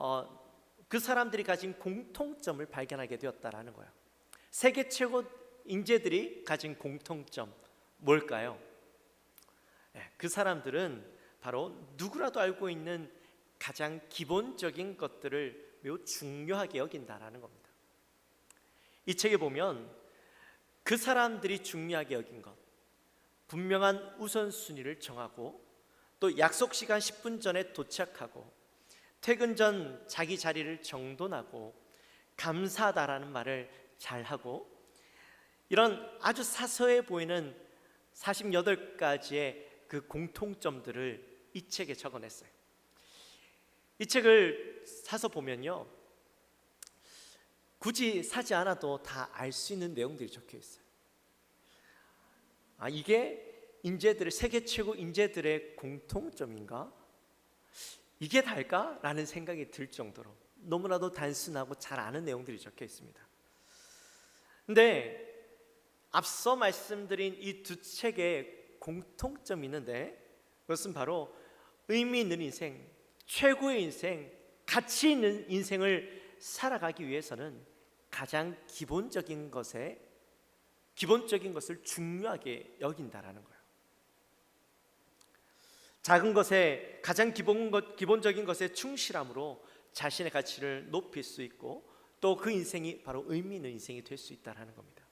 그 사람들이 가진 공통점을 발견하게 되었다라는 거예요. 세계 최고 인재들이 가진 공통점 뭘까요? 그 사람들은 바로 누구라도 알고 있는 가장 기본적인 것들을 매우 중요하게 여긴다라는 겁니다. 이 책에 보면 그 사람들이 중요하게 여긴 것, 분명한 우선순위를 정하고 또 약속 시간 10분 전에 도착하고 퇴근 전 자기 자리를 정돈하고 감사하다라는 말을 잘하고 이런 아주 사소해 보이는 48가지의 그 공통점들을 이 책에 적어냈어요. 이 책을 사서 보면요, 굳이 사지 않아도 다 알 수 있는 내용들이 적혀 있어요. 이게 인재들의 세계 최고 인재들의 공통점인가? 이게 다일까? 라는 생각이 들 정도로 너무나도 단순하고 잘 아는 내용들이 적혀 있습니다. 근데 앞서 말씀드린 이 두 책에 공통점이 있는데 그것은 바로 의미 있는 인생, 최고의 인생, 가치 있는 인생을 살아가기 위해서는 가장 기본적인 것을 중요하게 여긴다라는 거예요. 작은 것에 가장 기본적인 것에 충실함으로 자신의 가치를 높일 수 있고 또 그 인생이 바로 의미 있는 인생이 될 수 있다는 겁니다.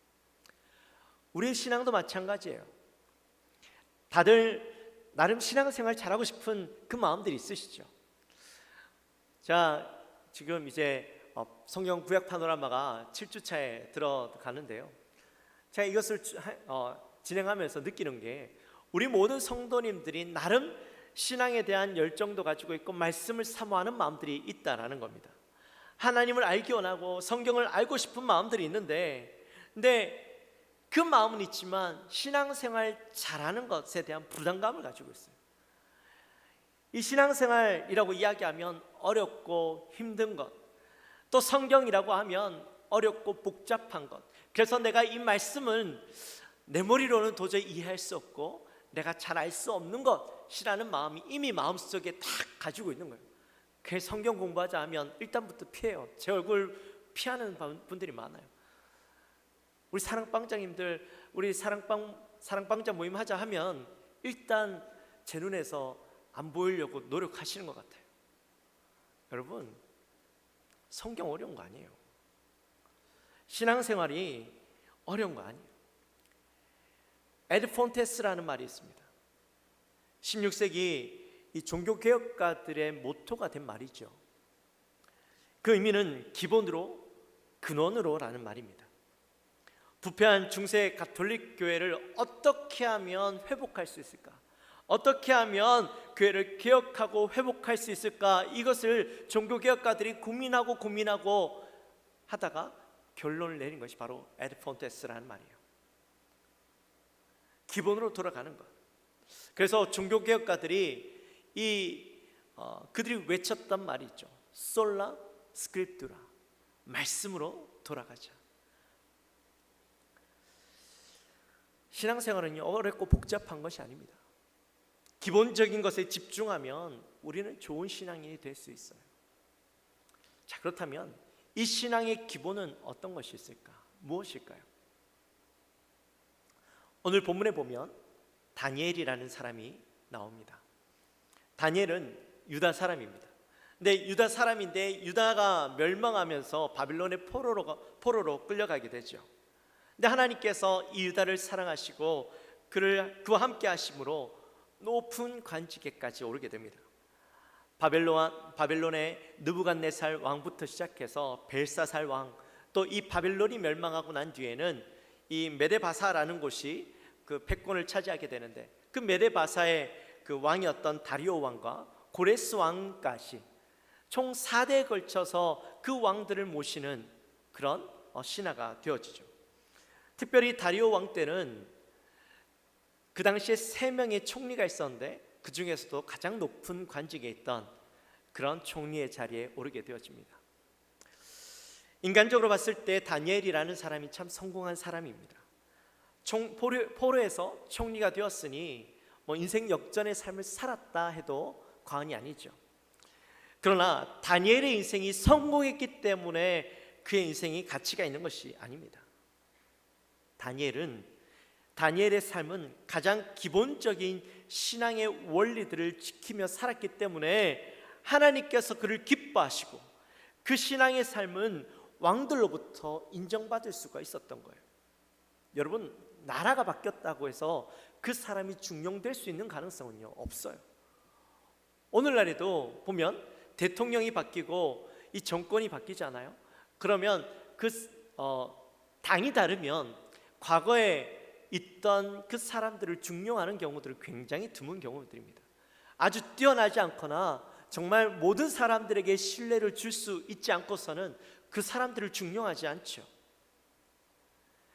우리의 신앙도 마찬가지예요. 다들 나름 신앙생활 잘하고 싶은 그 마음들이 있으시죠. 자, 지금 이제 성경 구약 파노라마가 7주차에 들어가는데요. 제가 이것을 진행하면서 느끼는 게 우리 모든 성도님들이 나름 신앙에 대한 열정도 가지고 있고 말씀을 사모하는 마음들이 있다라는 겁니다. 하나님을 알기 원하고 성경을 알고 싶은 마음들이 있는데 근데 그 마음은 있지만 신앙생활 잘하는 것에 대한 부담감을 가지고 있어요. 이 신앙생활이라고 이야기하면 어렵고 힘든 것, 또 성경이라고 하면 어렵고 복잡한 것, 그래서 내가 이 말씀은 내 머리로는 도저히 이해할 수 없고 내가 잘 알 수 없는 것이라는 마음이 이미 마음속에 딱 가지고 있는 거예요. 그래서 성경 공부하자 하면 일단부터 피해요. 제 얼굴 피하는 분들이 많아요. 우리 사랑방장님들, 우리 사랑방자 모임 하자 하면 일단 제 눈에서 안 보이려고 노력하시는 것 같아요. 여러분, 성경 어려운 거 아니에요. 신앙생활이 어려운 거 아니에요. 에드폰테스라는 말이 있습니다. 16세기 이 종교개혁가들의 모토가 된 말이죠. 그 의미는 기본으로, 근원으로 라는 말입니다. 부패한 중세 가톨릭 교회를 어떻게 하면 회복할 수 있을까? 어떻게 하면 교회를 개혁하고 회복할 수 있을까? 이것을 종교개혁가들이 고민하고 하다가 결론을 내린 것이 바로 에드폰테스라는 말이에요. 기본으로 돌아가는 것. 그래서 종교개혁가들이 그들이 외쳤던 말이 있죠. 솔라 스크립투라, 말씀으로 돌아가자. 신앙생활은요, 어렵고 복잡한 것이 아닙니다. 기본적인 것에 집중하면 우리는 좋은 신앙인이 될 수 있어요. 자, 그렇다면 이 신앙의 기본은 어떤 것이 있을까? 무엇일까요? 오늘 본문에 보면 다니엘이라는 사람이 나옵니다. 다니엘은 유다 사람입니다. 근데 유다 사람인데 유다가 멸망하면서 바빌론의 포로로 끌려가게 되죠. 근데 하나님께서 이 유다를 사랑하시고 그와 함께 하심으로 높은 관직에까지 오르게 됩니다. 바벨론의 느부갓네살 왕부터 시작해서 벨사살 왕, 또 이 바벨론이 멸망하고 난 뒤에는 이 메데바사라는 곳이 그 패권을 차지하게 되는데, 그 메데바사의 그 왕이었던 다리오 왕과 고레스 왕까지 총 4대에 걸쳐서 그 왕들을 모시는 그런 신화가 되어지죠. 특별히 다리오 왕 때는 그 당시에 3명의 총리가 있었는데 그 중에서도 가장 높은 관직에 있던 그런 총리의 자리에 오르게 되어집니다. 인간적으로 봤을 때 다니엘이라는 사람이 참 성공한 사람입니다. 포로에서 총리가 되었으니 뭐 인생 역전의 삶을 살았다 해도 과언이 아니죠. 그러나 다니엘의 인생이 성공했기 때문에 그의 인생이 가치가 있는 것이 아닙니다. 다니엘의 삶은 가장 기본적인 신앙의 원리들을 지키며 살았기 때문에 하나님께서 그를 기뻐하시고 그 신앙의 삶은 왕들로부터 인정받을 수가 있었던 거예요. 여러분, 나라가 바뀌었다고 해서 그 사람이 중용될 수 있는 가능성은요, 없어요. 오늘날에도 보면 대통령이 바뀌고 이 정권이 바뀌잖아요. 그러면 그 당이 다르면 과거에 있던 그 사람들을 중용하는 경우들은 굉장히 드문 경우들입니다. 아주 뛰어나지 않거나 정말 모든 사람들에게 신뢰를 줄 수 있지 않고서는 그 사람들을 중용하지 않죠.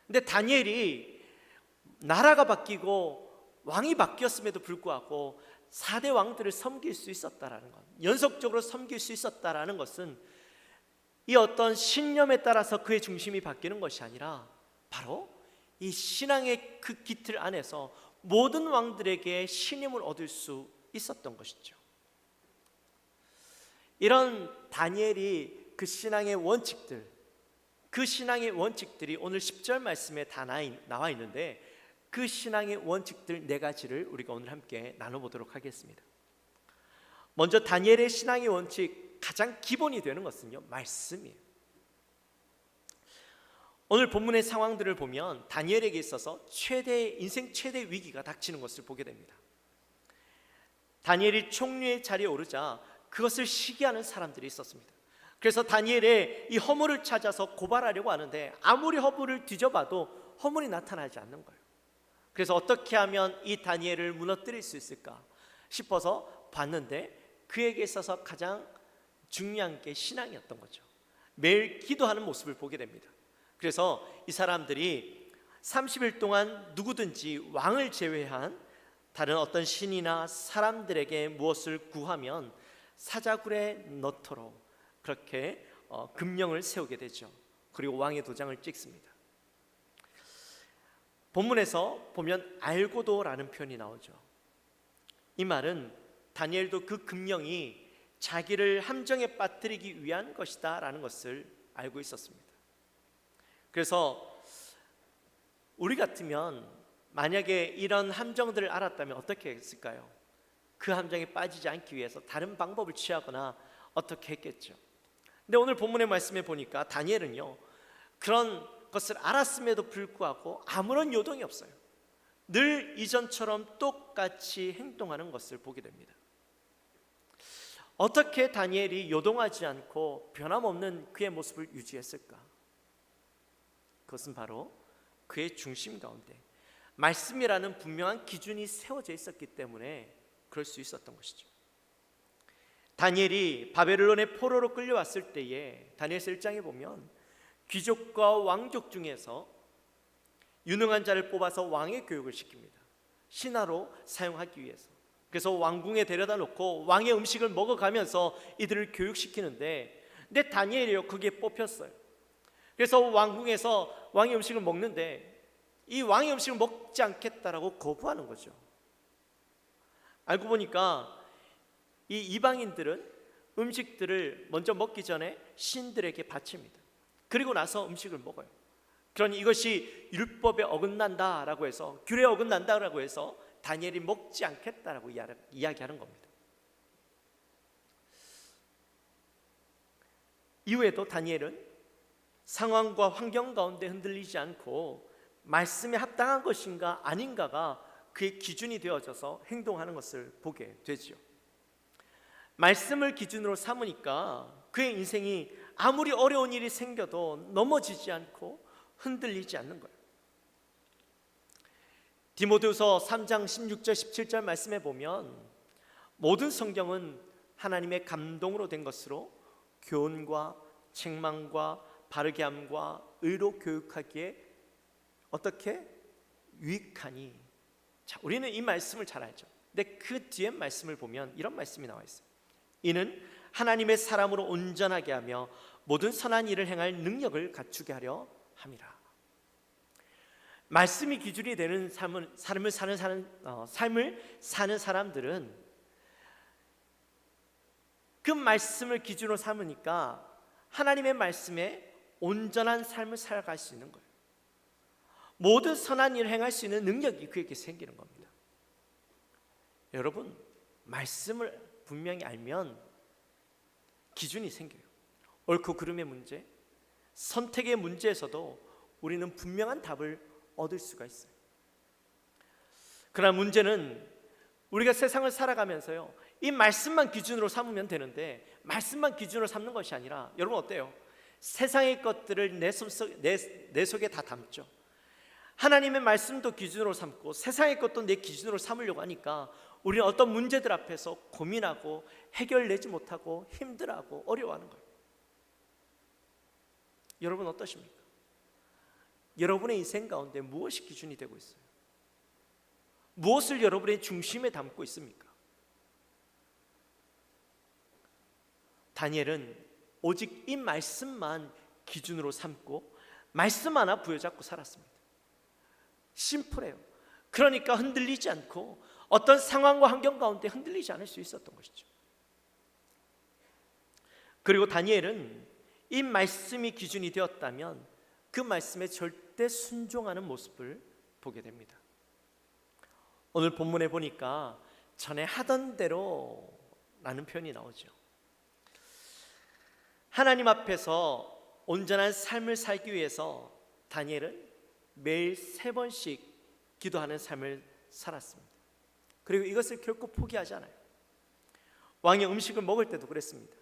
근데 다니엘이 나라가 바뀌고 왕이 바뀌었음에도 불구하고 4대 왕들을 섬길 수 있었다라는 것, 연속적으로 섬길 수 있었다라는 것은 이 어떤 신념에 따라서 그의 중심이 바뀌는 것이 아니라 바로 이 신앙의 그 기틀 안에서 모든 왕들에게 신임을 얻을 수 있었던 것이죠. 이런 다니엘이 그 신앙의 원칙들이 오늘 10절 말씀에 다 나와 있는데, 그 신앙의 원칙들 4가지를 우리가 오늘 함께 나눠보도록 하겠습니다. 먼저 다니엘의 신앙의 원칙, 가장 기본이 되는 것은요, 말씀이에요. 오늘 본문의 상황들을 보면 다니엘에게 있어서 인생 최대 위기가 닥치는 것을 보게 됩니다. 다니엘이 총리의 자리에 오르자 그것을 시기하는 사람들이 있었습니다. 그래서 다니엘의 이 허물을 찾아서 고발하려고 하는데 아무리 허물을 뒤져봐도 허물이 나타나지 않는 거예요. 그래서 어떻게 하면 이 다니엘을 무너뜨릴 수 있을까 싶어서 봤는데, 그에게 있어서 가장 중요한 게 신앙이었던 거죠. 매일 기도하는 모습을 보게 됩니다. 그래서 이 사람들이 30일 동안 누구든지 왕을 제외한 다른 어떤 신이나 사람들에게 무엇을 구하면 사자굴에 넣도록 그렇게 금령을 세우게 되죠. 그리고 왕의 도장을 찍습니다. 본문에서 보면 알고도라는 표현이 나오죠. 이 말은 다니엘도 그 금령이 자기를 함정에 빠뜨리기 위한 것이다 라는 것을 알고 있었습니다. 그래서 우리 같으면 만약에 이런 함정들을 알았다면 어떻게 했을까요? 그 함정에 빠지지 않기 위해서 다른 방법을 취하거나 어떻게 했겠죠. 근데 오늘 본문의 말씀에 보니까 다니엘은요, 그런 것을 알았음에도 불구하고 아무런 요동이 없어요. 늘 이전처럼 똑같이 행동하는 것을 보게 됩니다. 어떻게 다니엘이 요동하지 않고 변함없는 그의 모습을 유지했을까? 그것은 바로 그의 중심 가운데 말씀이라는 분명한 기준이 세워져 있었기 때문에 그럴 수 있었던 것이죠. 다니엘이 바벨론의 포로로 끌려왔을 때에 다니엘서 1장에 보면 귀족과 왕족 중에서 유능한 자를 뽑아서 왕의 교육을 시킵니다. 신하로 사용하기 위해서. 그래서 왕궁에 데려다 놓고 왕의 음식을 먹어가면서 이들을 교육시키는데, 근데 다니엘이요, 거기에 뽑혔어요. 그래서 왕궁에서 왕의 음식을 먹는데 이 왕의 음식을 먹지 않겠다라고 거부하는 거죠. 알고 보니까 이 이방인들은 음식들을 먼저 먹기 전에 신들에게 바칩니다. 그리고 나서 음식을 먹어요. 그러니 이것이 율법에 어긋난다라고 해서, 규례에 어긋난다라고 해서 다니엘이 먹지 않겠다라고 이야기하는 겁니다. 이후에도 다니엘은 상황과 환경 가운데 흔들리지 않고 말씀에 합당한 것인가 아닌가가 그의 기준이 되어져서 행동하는 것을 보게 되지요. 말씀을 기준으로 삼으니까 그의 인생이 아무리 어려운 일이 생겨도 넘어지지 않고 흔들리지 않는 거예요. 디모데후서 3장 16절 17절 말씀에 보면 모든 성경은 하나님의 감동으로 된 것으로 교훈과 책망과 바르게 함과 의로 교육하기에 어떻게 유익하니. 자, 우리는 이 말씀을 잘 알죠. 근데 그 뒤에 말씀을 보면 이런 말씀이 나와 있어요. 이는 하나님의 사람으로 온전하게 하며 모든 선한 일을 행할 능력을 갖추게 하려 함이라. 말씀이 기준이 되는 삶을 사는 사람들은 그 말씀을 기준으로 삼으니까 하나님의 말씀에 온전한 삶을 살아갈 수 있는 거예요. 모든 선한 일을 행할 수 있는 능력이 그에게 생기는 겁니다. 여러분, 말씀을 분명히 알면 기준이 생겨요. 옳고 그름의 문제, 선택의 문제에서도 우리는 분명한 답을 얻을 수가 있어요. 그러나 문제는 우리가 세상을 살아가면서요, 이 말씀만 기준으로 삼으면 되는데 말씀만 기준으로 삼는 것이 아니라, 여러분 어때요? 세상의 것들을 내 속에 다 담죠. 하나님의 말씀도 기준으로 삼고 세상의 것도 내 기준으로 삼으려고 하니까 우리는 어떤 문제들 앞에서 고민하고 해결내지 못하고 힘들어하고 어려워하는 거예요. 여러분 어떠십니까? 여러분의 인생 가운데 무엇이 기준이 되고 있어요? 무엇을 여러분의 중심에 담고 있습니까? 다니엘은 오직 이 말씀만 기준으로 삼고 말씀 하나 부여잡고 살았습니다. 심플해요. 그러니까 흔들리지 않고 어떤 상황과 환경 가운데 흔들리지 않을 수 있었던 것이죠. 그리고 다니엘은 이 말씀이 기준이 되었다면 그 말씀에 절대 순종하는 모습을 보게 됩니다. 오늘 본문에 보니까 전에 하던 대로 라는 표현이 나오죠. 하나님 앞에서 온전한 삶을 살기 위해서 다니엘은 매일 3번씩 기도하는 삶을 살았습니다. 그리고 이것을 결코 포기하지 않아요. 왕이 음식을 먹을 때도 그랬습니다.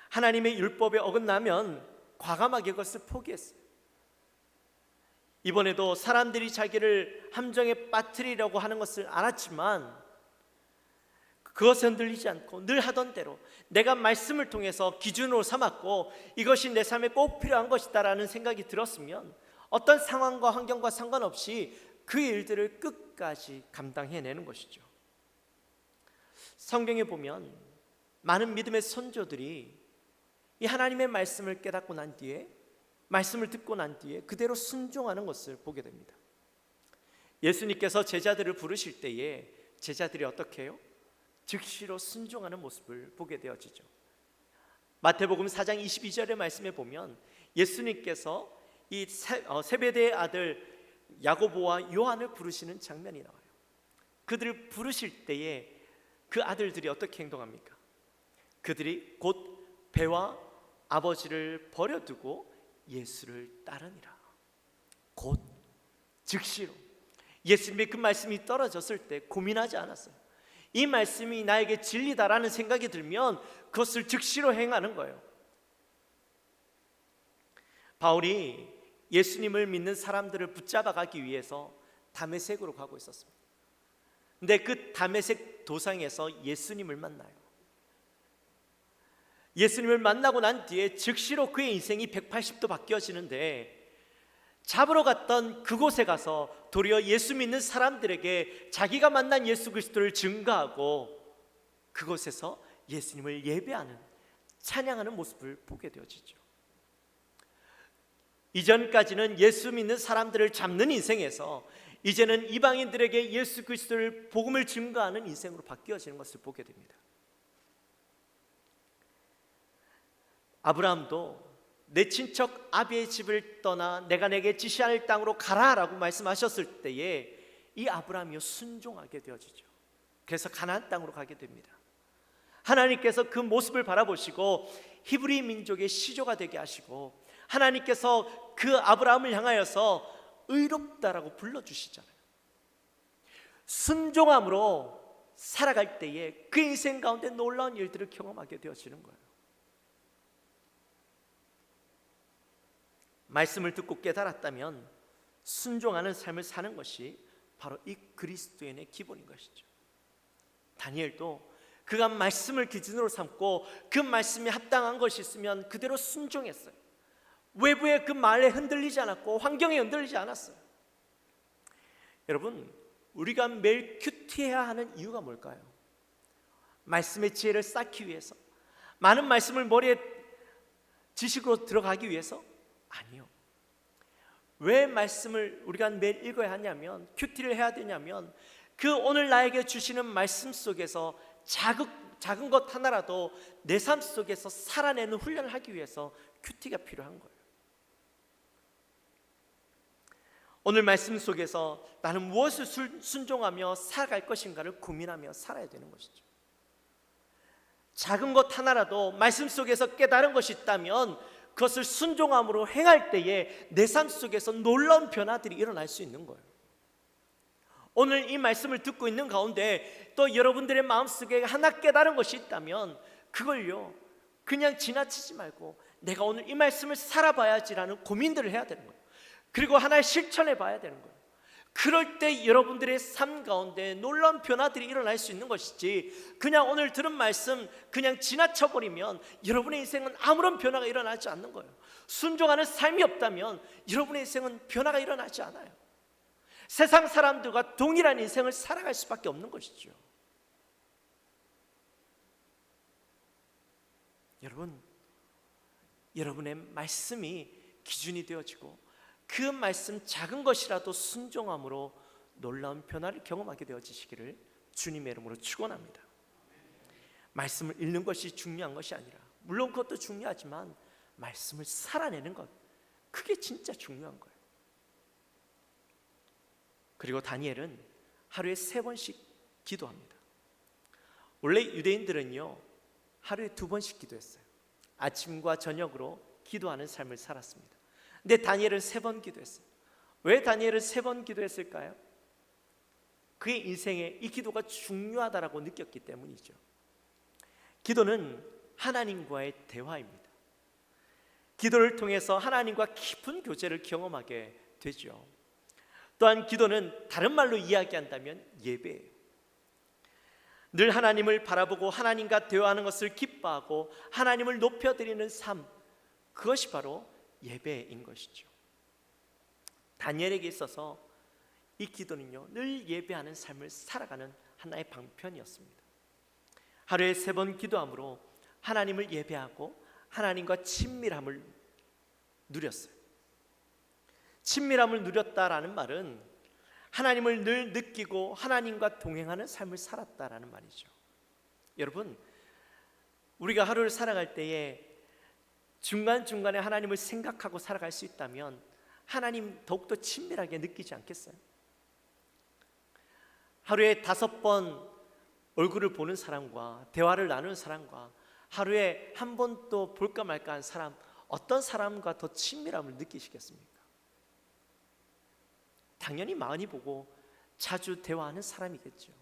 하나님의 율법에 어긋나면 과감하게 그것을 포기했어요. 이번에도 사람들이 자기를 함정에 빠뜨리려고 하는 것을 알았지만 그것에 흔들리지 않고 늘 하던 대로 내가 말씀을 통해서 기준으로 삼았고 이것이 내 삶에 꼭 필요한 것이다라는 생각이 들었으면 어떤 상황과 환경과 상관없이 그 일들을 끝까지 감당해내는 것이죠. 성경에 보면 많은 믿음의 선조들이 이 하나님의 말씀을 깨닫고 난 뒤에, 말씀을 듣고 난 뒤에 그대로 순종하는 것을 보게 됩니다. 예수님께서 제자들을 부르실 때에 제자들이 어떻게 해요? 즉시로 순종하는 모습을 보게 되어지죠. 마태복음 4장 22절의 말씀에 보면 예수님께서 이 세베대의 아들 야고보와 요한을 부르시는 장면이 나와요. 그들을 부르실 때에 그 아들들이 어떻게 행동합니까? 그들이 곧 배와 아버지를 버려두고 예수를 따르니라. 곧 즉시로 예수님의 그 말씀이 떨어졌을 때 고민하지 않았어요. 이 말씀이 나에게 진리다라는 생각이 들면 그것을 즉시로 행하는 거예요. 바울이 예수님을 믿는 사람들을 붙잡아가기 위해서 다메섹으로 가고 있었습니다. 근데 그 다메섹 도상에서 예수님을 만나요. 예수님을 만나고 난 뒤에 즉시로 그의 인생이 180도 바뀌어지는데, 잡으러 갔던 그곳에 가서 도리어 예수 믿는 사람들에게 자기가 만난 예수 그리스도를 증거하고 그곳에서 예수님을 예배하는, 찬양하는 모습을 보게 되어지죠. 이전까지는 예수 믿는 사람들을 잡는 인생에서 이제는 이방인들에게 예수 그리스도를 복음을 증거하는 인생으로 바뀌어지는 것을 보게 됩니다. 아브라함도 내 친척 아비의 집을 떠나 내가 내게 지시할 땅으로 가라라고 말씀하셨을 때에 이 아브라함이 순종하게 되어지죠. 그래서 가나안 땅으로 가게 됩니다. 하나님께서 그 모습을 바라보시고 히브리 민족의 시조가 되게 하시고 하나님께서 그 아브라함을 향하여서 의롭다라고 불러주시잖아요. 순종함으로 살아갈 때에 그 인생 가운데 놀라운 일들을 경험하게 되어지는 거예요. 말씀을 듣고 깨달았다면 순종하는 삶을 사는 것이 바로 이 그리스도인의 기본인 것이죠. 다니엘도 그가 말씀을 기준으로 삼고 그 말씀이 합당한 것이 있으면 그대로 순종했어요. 외부의 그 말에 흔들리지 않았고 환경에 흔들리지 않았어요. 여러분, 우리가 매일 큐티해야 하는 이유가 뭘까요? 말씀의 지혜를 쌓기 위해서, 많은 말씀을 머리에 지식으로 들어가기 위해서? 아니요. 왜 말씀을 우리가 매일 읽어야 하냐면, 큐티를 해야 되냐면, 그 오늘 나에게 주시는 말씀 속에서 작은 것 하나라도 내 삶 속에서 살아내는 훈련을 하기 위해서 큐티가 필요한 거예요. 오늘 말씀 속에서 나는 무엇을 순종하며 살아갈 것인가를 고민하며 살아야 되는 것이죠. 작은 것 하나라도 말씀 속에서 깨달은 것이 있다면 그것을 순종함으로 행할 때에 내 삶 속에서 놀라운 변화들이 일어날 수 있는 거예요. 오늘 이 말씀을 듣고 있는 가운데 또 여러분들의 마음속에 하나 깨달은 것이 있다면 그걸요, 그냥 지나치지 말고 내가 오늘 이 말씀을 살아봐야지라는 고민들을 해야 되는 거예요. 그리고 하나의 실천해 봐야 되는 거예요. 그럴 때 여러분들의 삶 가운데 놀라운 변화들이 일어날 수 있는 것이지, 그냥 오늘 들은 말씀 그냥 지나쳐버리면 여러분의 인생은 아무런 변화가 일어나지 않는 거예요. 순종하는 삶이 없다면 여러분의 인생은 변화가 일어나지 않아요. 세상 사람들과 동일한 인생을 살아갈 수밖에 없는 것이죠. 여러분의 말씀이 기준이 되어지고 그 말씀 작은 것이라도 순종함으로 놀라운 변화를 경험하게 되어지시기를 주님의 이름으로 축원합니다. 말씀을 읽는 것이 중요한 것이 아니라, 물론 그것도 중요하지만 말씀을 살아내는 것, 그게 진짜 중요한 거예요. 그리고 다니엘은 하루에 3번씩 기도합니다. 원래 유대인들은요, 하루에 2번씩 기도했어요. 아침과 저녁으로 기도하는 삶을 살았습니다. 근데 다니엘은 3번 기도했어요. 왜 다니엘은 3번 기도했을까요? 그의 인생에 이 기도가 중요하다라고 느꼈기 때문이죠. 기도는 하나님과의 대화입니다. 기도를 통해서 하나님과 깊은 교제를 경험하게 되죠. 또한 기도는 다른 말로 이야기한다면 예배예요. 늘 하나님을 바라보고 하나님과 대화하는 것을 기뻐하고 하나님을 높여드리는 삶, 그것이 바로 예배인 것이죠. 다니엘에게 있어서 이 기도는요, 늘 예배하는 삶을 살아가는 하나의 방편이었습니다. 하루에 3번 기도함으로 하나님을 예배하고 하나님과 친밀함을 누렸어요. 친밀함을 누렸다라는 말은 하나님을 늘 느끼고 하나님과 동행하는 삶을 살았다라는 말이죠. 여러분, 우리가 하루를 살아갈 때에 중간중간에 하나님을 생각하고 살아갈 수 있다면 하나님 더욱더 친밀하게 느끼지 않겠어요? 하루에 5번 얼굴을 보는 사람과 대화를 나누는 사람과 하루에 한 번 또 볼까 말까 한 사람, 어떤 사람과 더 친밀함을 느끼시겠습니까? 당연히 많이 보고 자주 대화하는 사람이겠죠.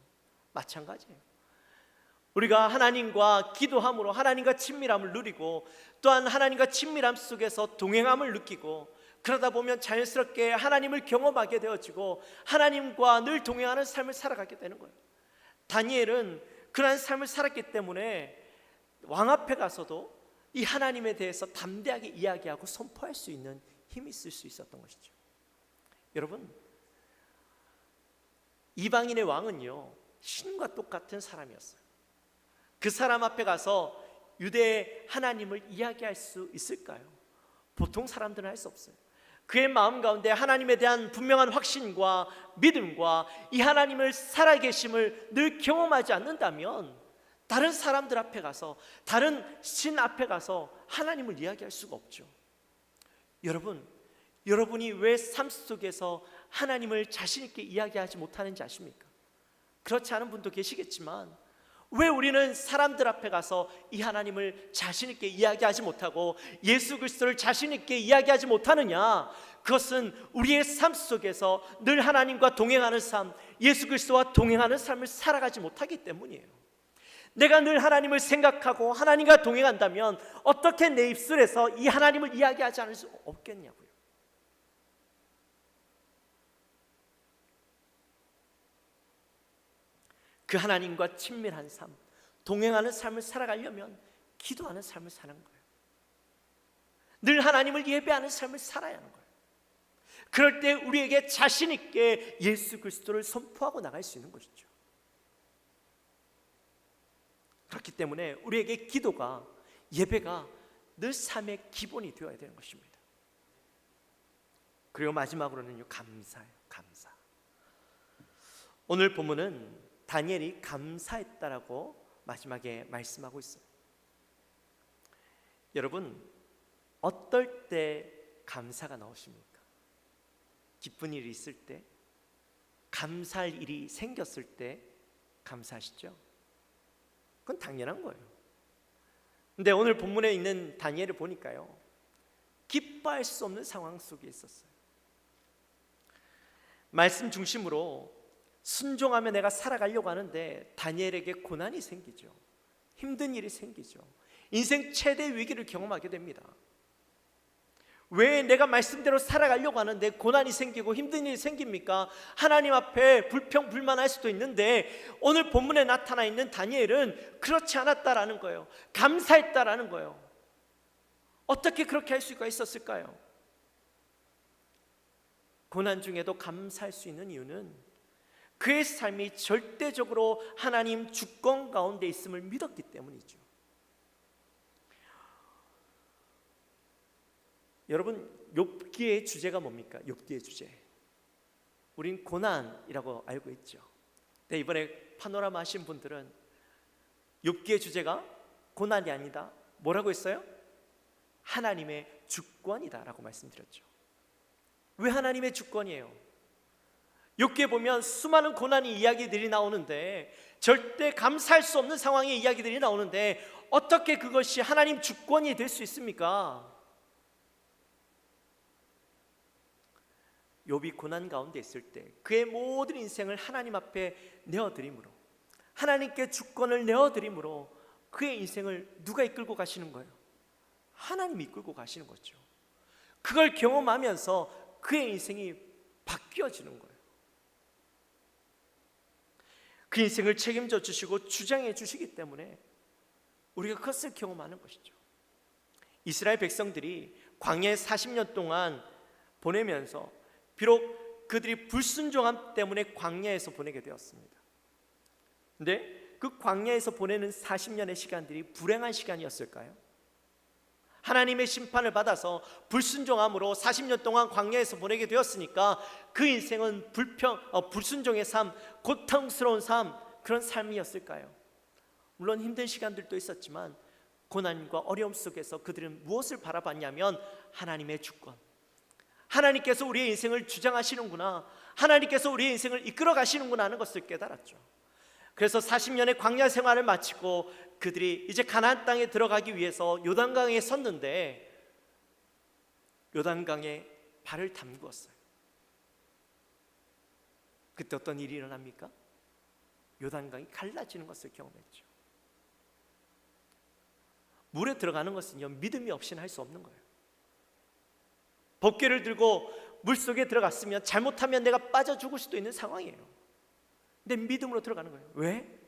마찬가지예요. 우리가 하나님과 기도함으로 하나님과 친밀함을 누리고 또한 하나님과 친밀함 속에서 동행함을 느끼고 그러다 보면 자연스럽게 하나님을 경험하게 되어지고 하나님과 늘 동행하는 삶을 살아가게 되는 거예요. 다니엘은 그러한 삶을 살았기 때문에 왕 앞에 가서도 이 하나님에 대해서 담대하게 이야기하고 선포할 수 있는 힘이 있을 수 있었던 것이죠. 여러분, 이방인의 왕은요, 신과 똑같은 사람이었어요. 그 사람 앞에 가서 유대의 하나님을 이야기할 수 있을까요? 보통 사람들은 할 수 없어요. 그의 마음 가운데 하나님에 대한 분명한 확신과 믿음과 이 하나님을 살아계심을 늘 경험하지 않는다면 다른 사람들 앞에 가서, 다른 신 앞에 가서 하나님을 이야기할 수가 없죠. 여러분이 왜 삶 속에서 하나님을 자신 있게 이야기하지 못하는지 아십니까? 그렇지 않은 분도 계시겠지만 왜 우리는 사람들 앞에 가서 이 하나님을 자신 있게 이야기하지 못하고 예수 그리스도를 자신 있게 이야기하지 못하느냐? 그것은 우리의 삶 속에서 늘 하나님과 동행하는 삶, 예수 그리스도와 동행하는 삶을 살아가지 못하기 때문이에요. 내가 늘 하나님을 생각하고 하나님과 동행한다면 어떻게 내 입술에서 이 하나님을 이야기하지 않을 수 없겠냐고요. 그 하나님과 친밀한 삶, 동행하는 삶을 살아가려면 기도하는 삶을 사는 거예요. 늘 하나님을 예배하는 삶을 살아야 하는 거예요. 그럴 때 우리에게 자신 있게 예수 그리스도를 선포하고 나갈 수 있는 것이죠. 그렇기 때문에 우리에게 기도가, 예배가 늘 삶의 기본이 되어야 되는 것입니다. 그리고 마지막으로는요, 감사예요. 감사. 오늘 본문은 다니엘이 감사했다라고 마지막에 말씀하고 있어요. 여러분, 어떨 때 감사가 나오십니까? 기쁜 일이 있을 때, 감사할 일이 생겼을 때 감사하시죠? 그건 당연한 거예요. 근데 오늘 본문에 있는 다니엘을 보니까요, 기뻐할 수 없는 상황 속에 있었어요. 말씀 중심으로 순종하며 내가 살아가려고 하는데 다니엘에게 고난이 생기죠. 힘든 일이 생기죠. 인생 최대 위기를 경험하게 됩니다. 왜 내가 말씀대로 살아가려고 하는데 고난이 생기고 힘든 일이 생깁니까? 하나님 앞에 불평불만할 수도 있는데 오늘 본문에 나타나 있는 다니엘은 그렇지 않았다라는 거예요. 감사했다라는 거예요. 어떻게 그렇게 할 수가 있었을까요? 고난 중에도 감사할 수 있는 이유는 그의 삶이 절대적으로 하나님 주권 가운데 있음을 믿었기 때문이죠. 여러분, 욥기의 주제가 뭡니까? 욥기의 주제, 우린 고난이라고 알고 있죠. 근데 이번에 파노라마 하신 분들은 욥기의 주제가 고난이 아니다, 뭐라고 했어요? 하나님의 주권이다 라고 말씀드렸죠. 왜 하나님의 주권이에요? 욥기에 보면 수많은 고난의 이야기들이 나오는데, 절대 감사할 수 없는 상황의 이야기들이 나오는데 어떻게 그것이 하나님 주권이 될 수 있습니까? 욥이 고난 가운데 있을 때 그의 모든 인생을 하나님 앞에 내어드림으로, 하나님께 주권을 내어드림으로 그의 인생을 누가 이끌고 가시는 거예요? 하나님이 이끌고 가시는 거죠. 그걸 경험하면서 그의 인생이 바뀌어지는 거예요. 그 인생을 책임져 주시고 주장해 주시기 때문에 우리가 그것을 경험하는 것이죠. 이스라엘 백성들이 광야에 40년 동안 보내면서 비록 그들이 불순종함 때문에 광야에서 보내게 되었습니다. 근데 그 광야에서 보내는 40년의 시간들이 불행한 시간이었을까요? 하나님의 심판을 받아서 불순종함으로 40년 동안 광야에서 보내게 되었으니까 그 인생은 불순종의 삶, 고통스러운 삶, 그런 삶이었을까요? 물론 힘든 시간들도 있었지만 고난과 어려움 속에서 그들은 무엇을 바라봤냐면 하나님의 주권, 하나님께서 우리의 인생을 주장하시는구나, 하나님께서 우리의 인생을 이끌어 가시는구나 하는 것을 깨달았죠. 그래서 40년의 광야 생활을 마치고 그들이 이제 가나안 땅에 들어가기 위해서 요단강에 섰는데 요단강에 발을 담그었어요. 그때 어떤 일이 일어납니까? 요단강이 갈라지는 것을 경험했죠. 물에 들어가는 것은요, 믿음이 없이는 할 수 없는 거예요. 법궤를 들고 물속에 들어갔으면 잘못하면 내가 빠져 죽을 수도 있는 상황이에요. 근데 믿음으로 들어가는 거예요. 왜?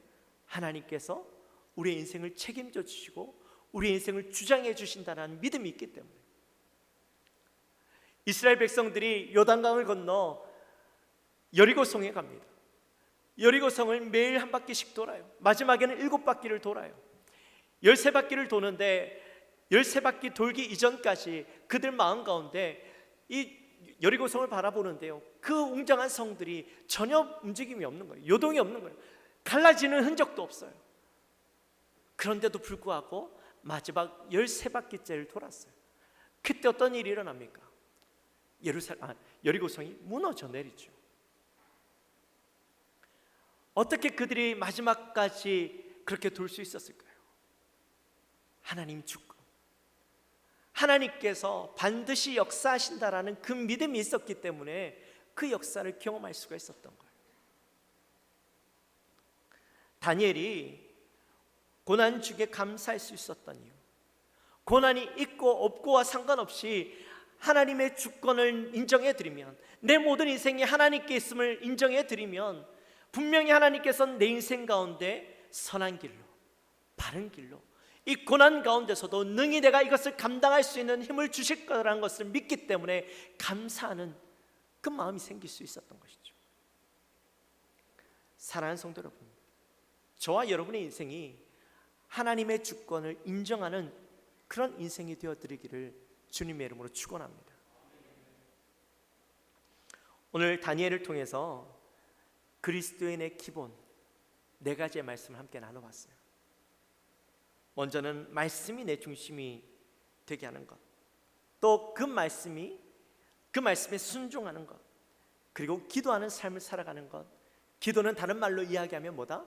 하나님께서 우리의 인생을 책임져 주시고 우리의 인생을 주장해 주신다는 믿음이 있기 때문에. 이스라엘 백성들이 요단강을 건너 여리고성에 갑니다. 여리고성을 매일 한 바퀴씩 돌아요. 마지막에는 7바퀴를 돌아요. 13바퀴를 도는데 13바퀴 돌기 이전까지 그들 마음 가운데 이 여리고성을 바라보는데요, 그 웅장한 성들이 전혀 움직임이 없는 거예요. 요동이 없는 거예요. 갈라지는 흔적도 없어요. 그런데도 불구하고 마지막 13바퀴째를 돌았어요. 그때 어떤 일이 일어납니까? 여리고성이 무너져 내리죠. 어떻게 그들이 마지막까지 그렇게 둘 수 있었을까요? 하나님 주권, 하나님께서 반드시 역사하신다라는 그 믿음이 있었기 때문에 그 역사를 경험할 수가 있었던 거예요. 다니엘이 고난 중에 감사할 수 있었던 이유, 고난이 있고 없고와 상관없이 하나님의 주권을 인정해 드리면, 내 모든 인생이 하나님께 있음을 인정해 드리면 분명히 하나님께서는 내 인생 가운데 선한 길로, 바른 길로, 이 고난 가운데서도 능히 내가 이것을 감당할 수 있는 힘을 주실 거라는 것을 믿기 때문에 감사하는 그 마음이 생길 수 있었던 것이죠. 사랑하는 성도 여러분, 저와 여러분의 인생이 하나님의 주권을 인정하는 그런 인생이 되어드리기를 주님의 이름으로 축원합니다. 오늘 다니엘을 통해서 그리스도인의 기본 4가지의 말씀을 함께 나눠봤어요. 먼저는 말씀이 내 중심이 되게 하는 것, 또 그 말씀에 순종하는 것, 그리고 기도하는 삶을 살아가는 것. 기도는 다른 말로 이야기하면 뭐다?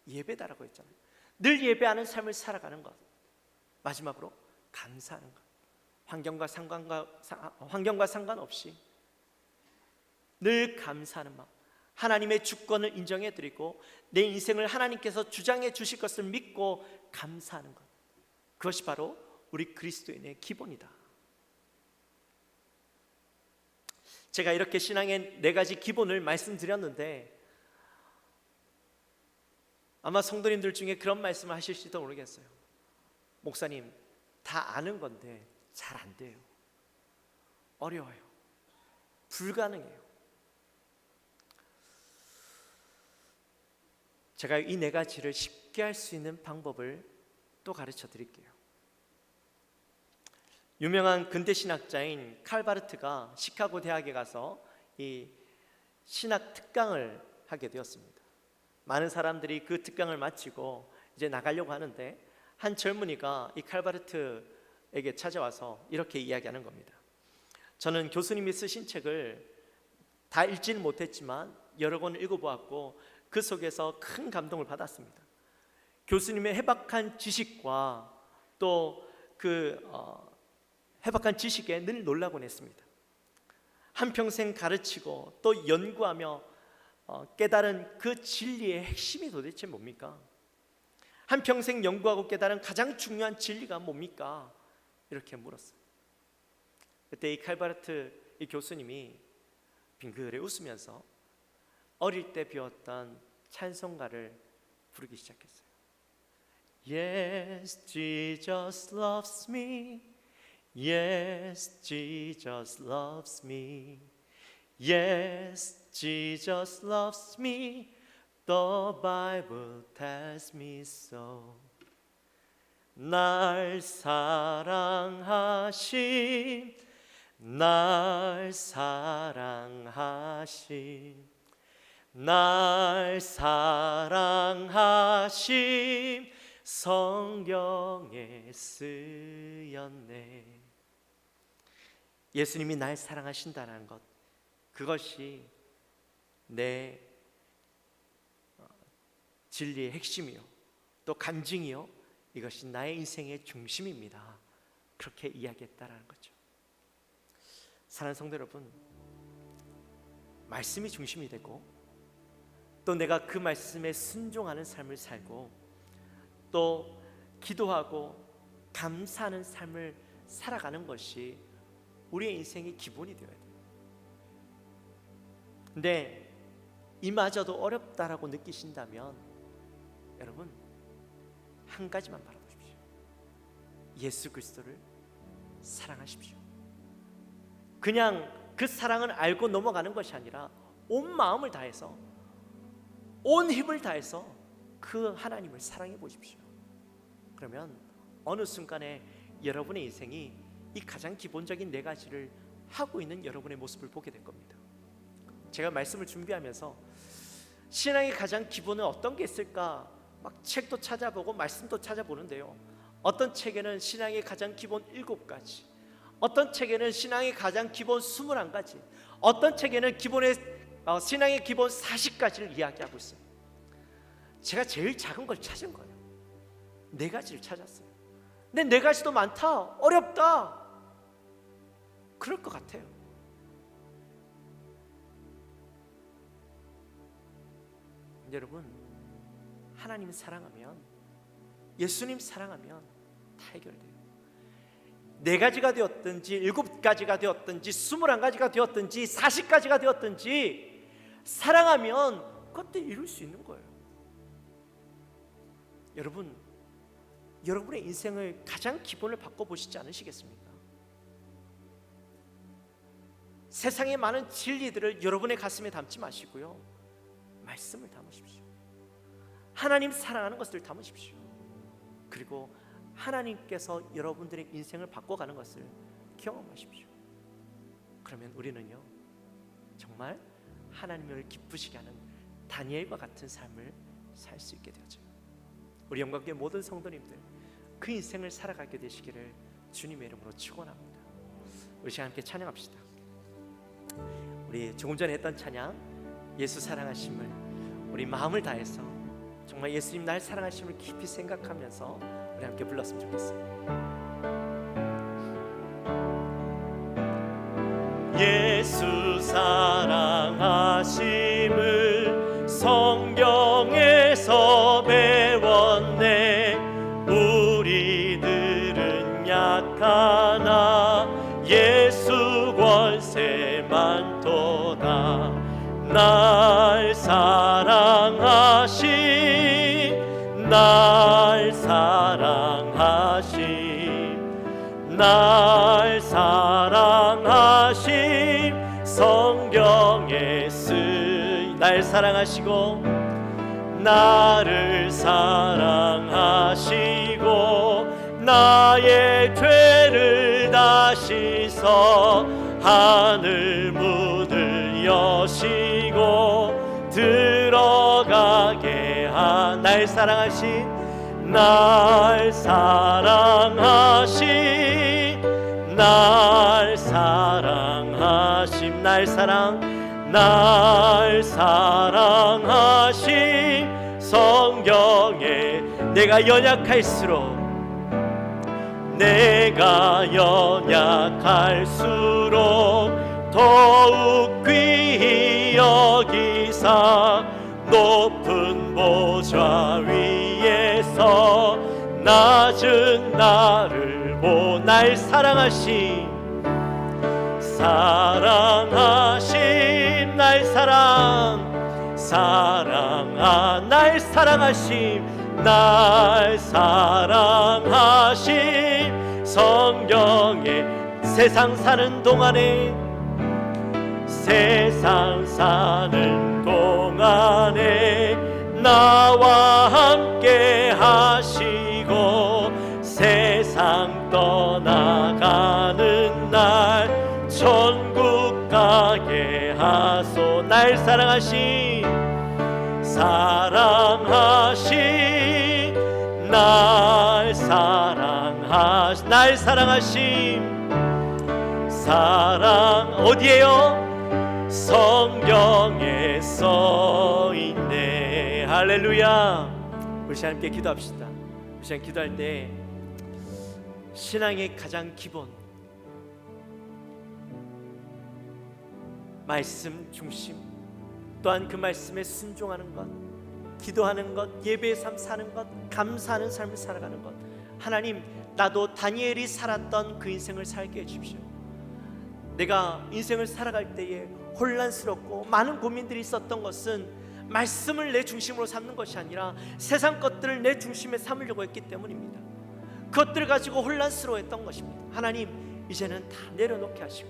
예배다라고 했잖아요. 늘 예배하는 삶을 살아가는 것. 마지막으로 감사하는 것. 환경과 상관없이 늘 감사하는 마음, 하나님의 주권을 인정해드리고 내 인생을 하나님께서 주장해 주실 것을 믿고 감사하는 것, 그것이 바로 우리 그리스도인의 기본이다. 제가 이렇게 신앙의 4가지 기본을 말씀드렸는데 아마 성도님들 중에 그런 말씀을 하실지도 모르겠어요. 목사님, 다 아는 건데 잘 안 돼요. 어려워요. 불가능해요. 제가 이 4가지를 쉽게 할 수 있는 방법을 또 가르쳐 드릴게요. 유명한 근대 신학자인 칼바르트가 시카고 대학에 가서 이 신학 특강을 하게 되었습니다. 많은 사람들이 그 특강을 마치고 이제 나가려고 하는데 한 젊은이가 이 칼바르트에게 찾아와서 이렇게 이야기하는 겁니다. 저는 교수님이 쓰신 책을 다 읽지는 못했지만 여러 권 읽어보았고 그 속에서 큰 감동을 받았습니다. 교수님의 해박한 지식과 또 그 해박한 지식에 늘 놀라곤 했습니다. 한평생 가르치고 또 연구하며 깨달은 그 진리의 핵심이 도대체 뭡니까? 한평생 연구하고 깨달은 가장 중요한 진리가 뭡니까? 이렇게 물었어요. 그때 이 칼바르트 이 교수님이 빙그레 웃으면서 어릴 때 배웠던 찬송가를 부르기 시작했어요. Yes, Jesus loves me. Yes, Jesus loves me. Yes, Jesus loves me. The Bible tells me so. 날 사랑하심, 날 사랑하심, 날 사랑하심, 성경에 쓰였네. 예수님이 날 사랑하신다는 것, 그것이 내 진리의 핵심이요, 또 간증이요, 이것이 나의 인생의 중심입니다. 그렇게 이야기했다라는 거죠. 사랑하는 성도 여러분, 말씀이 중심이 되고 또 내가 그 말씀에 순종하는 삶을 살고 또 기도하고 감사하는 삶을 살아가는 것이 우리의 인생의 기본이 되어야 돼요. 근데 이마저도 어렵다라고 느끼신다면 여러분, 한 가지만 바라보십시오. 예수 그리스도를 사랑하십시오. 그냥 그 사랑을 알고 넘어가는 것이 아니라 온 마음을 다해서, 온 힘을 다해서 그 하나님을 사랑해 보십시오. 그러면 어느 순간에 여러분의 인생이 이 가장 기본적인 4가지를 하고 있는 여러분의 모습을 보게 될 겁니다. 제가 말씀을 준비하면서 신앙의 가장 기본은 어떤 게 있을까 막 책도 찾아보고 말씀도 찾아보는데요, 어떤 책에는 신앙의 가장 기본 7가지, 어떤 책에는 신앙의 가장 기본 21가지, 어떤 책에는 신앙의 기본 40가지를 이야기하고 있어요. 제가 제일 작은 걸 찾은 거예요. 네 가지를 찾았어요. 근데 네 가지도 많다, 어렵다, 그럴 것 같아요. 여러분, 하나님 사랑하면, 예수님 사랑하면 다 해결돼요. 네 가지가 되었든지 7가지가 되었든지 21가지가 되었든지 40가지가 되었든지 사랑하면 그것도 이룰 수 있는 거예요. 여러분, 여러분의 인생을 가장 기본을 바꿔보시지 않으시겠습니까? 세상의 많은 진리들을 여러분의 가슴에 담지 마시고요, 말씀을 담으십시오. 하나님 사랑하는 것을 담으십시오. 그리고 하나님께서 여러분들의 인생을 바꿔가는 것을 경험하십시오. 그러면 우리는요, 정말 하나님을 기쁘시게 하는 다니엘과 같은 삶을 살 수 있게 되어져요. 우리 영광교회 모든 성도님들, 그 인생을 살아가게 되시기를 주님의 이름으로 축원합니다. 우리 시간 함께 찬양합시다. 우리 조금 전에 했던 찬양, 예수 사랑하심을 우리 마음을 다해서 정말 예수님 날 사랑하심을 깊이 생각하면서 우리 함께 불렀으면 좋겠어요. 예수 사랑하심을 성경에서 배웠네. 우리들은 약하나 예수 권세 많도다. 날 사랑하심, 날 사랑하심, 날 사랑하심, 성경에 쓰인 날 사랑하시고 나를 사랑하시고 나의 죄를 다 씻어 하늘 문을 여시고 들어가게 날 사랑하신, 날 사랑하신, 날 사랑하심, 날 사랑하심, 성경에 내가 연약할수록 더욱 귀히 여기사 높은 보좌 위에서 낮은 나를 날 사랑하심, 사랑하심, 날 날 사랑하심, 날 사랑하심, 성경에 세상 사는 동안에 나와 함께 하시고 세상 떠나가는 날 천국 가게 하소. 날 사랑하심, 날 사랑하심, 사랑 어디에요? 성경에 써있네. 할렐루야. 우리 함께 기도합시다. 우리 시간 기도할 때 신앙의 가장 기본, 말씀 중심, 또한 그 말씀에 순종하는 것, 기도하는 것, 예배의 삶 사는 것, 감사하는 삶을 살아가는 것. 하나님, 나도 다니엘이 살았던 그 인생을 살게 해주십시오. 내가 인생을 살아갈 때에 혼란스럽고 많은 고민들이 있었던 것은 말씀을 내 중심으로 삼는 것이 아니라 세상 것들을 내 중심에 삼으려고 했기 때문입니다. 그것들을 가지고 혼란스러워했던 것입니다. 하나님, 이제는 다 내려놓게 하시고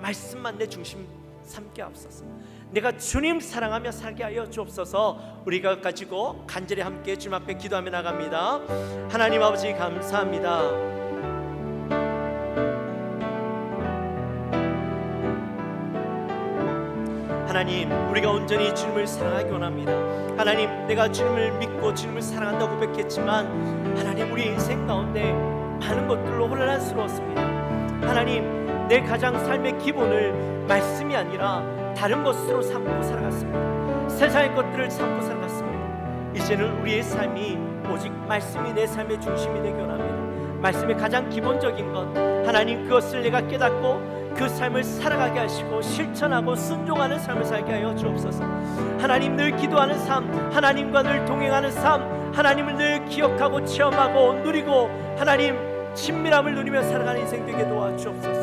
말씀만 내 중심 삼게 하옵소서. 내가 주님 사랑하며 살게 하여 주옵소서. 우리가 가지고 간절히 함께 주님 앞에 기도하며 나갑니다. 하나님 아버지, 감사합니다. 하나님, 우리가 온전히 주님을 사랑하기 원합니다. 하나님, 내가 주님을 믿고 주님을 사랑한다고 고백했지만 하나님, 우리 인생 가운데 많은 것들로 혼란스러웠습니다. 하나님, 내 가장 삶의 기본을 말씀이 아니라 다른 것으로 삼고 살아갔습니다. 세상의 것들을 삼고 살아갔습니다. 이제는 우리의 삶이 오직 말씀이 내 삶의 중심이 되기 원합니다. 말씀의 가장 기본적인 것, 하나님 그것을 내가 깨닫고 그 삶을 살아가게 하시고 실천하고 순종하는 삶을 살게 하여 주옵소서. 하나님 늘 기도하는 삶, 하나님과 늘 동행하는 삶, 하나님을 늘 기억하고 체험하고 누리고 하나님 친밀함을 누리며 살아가는 인생 되게 도와주옵소서.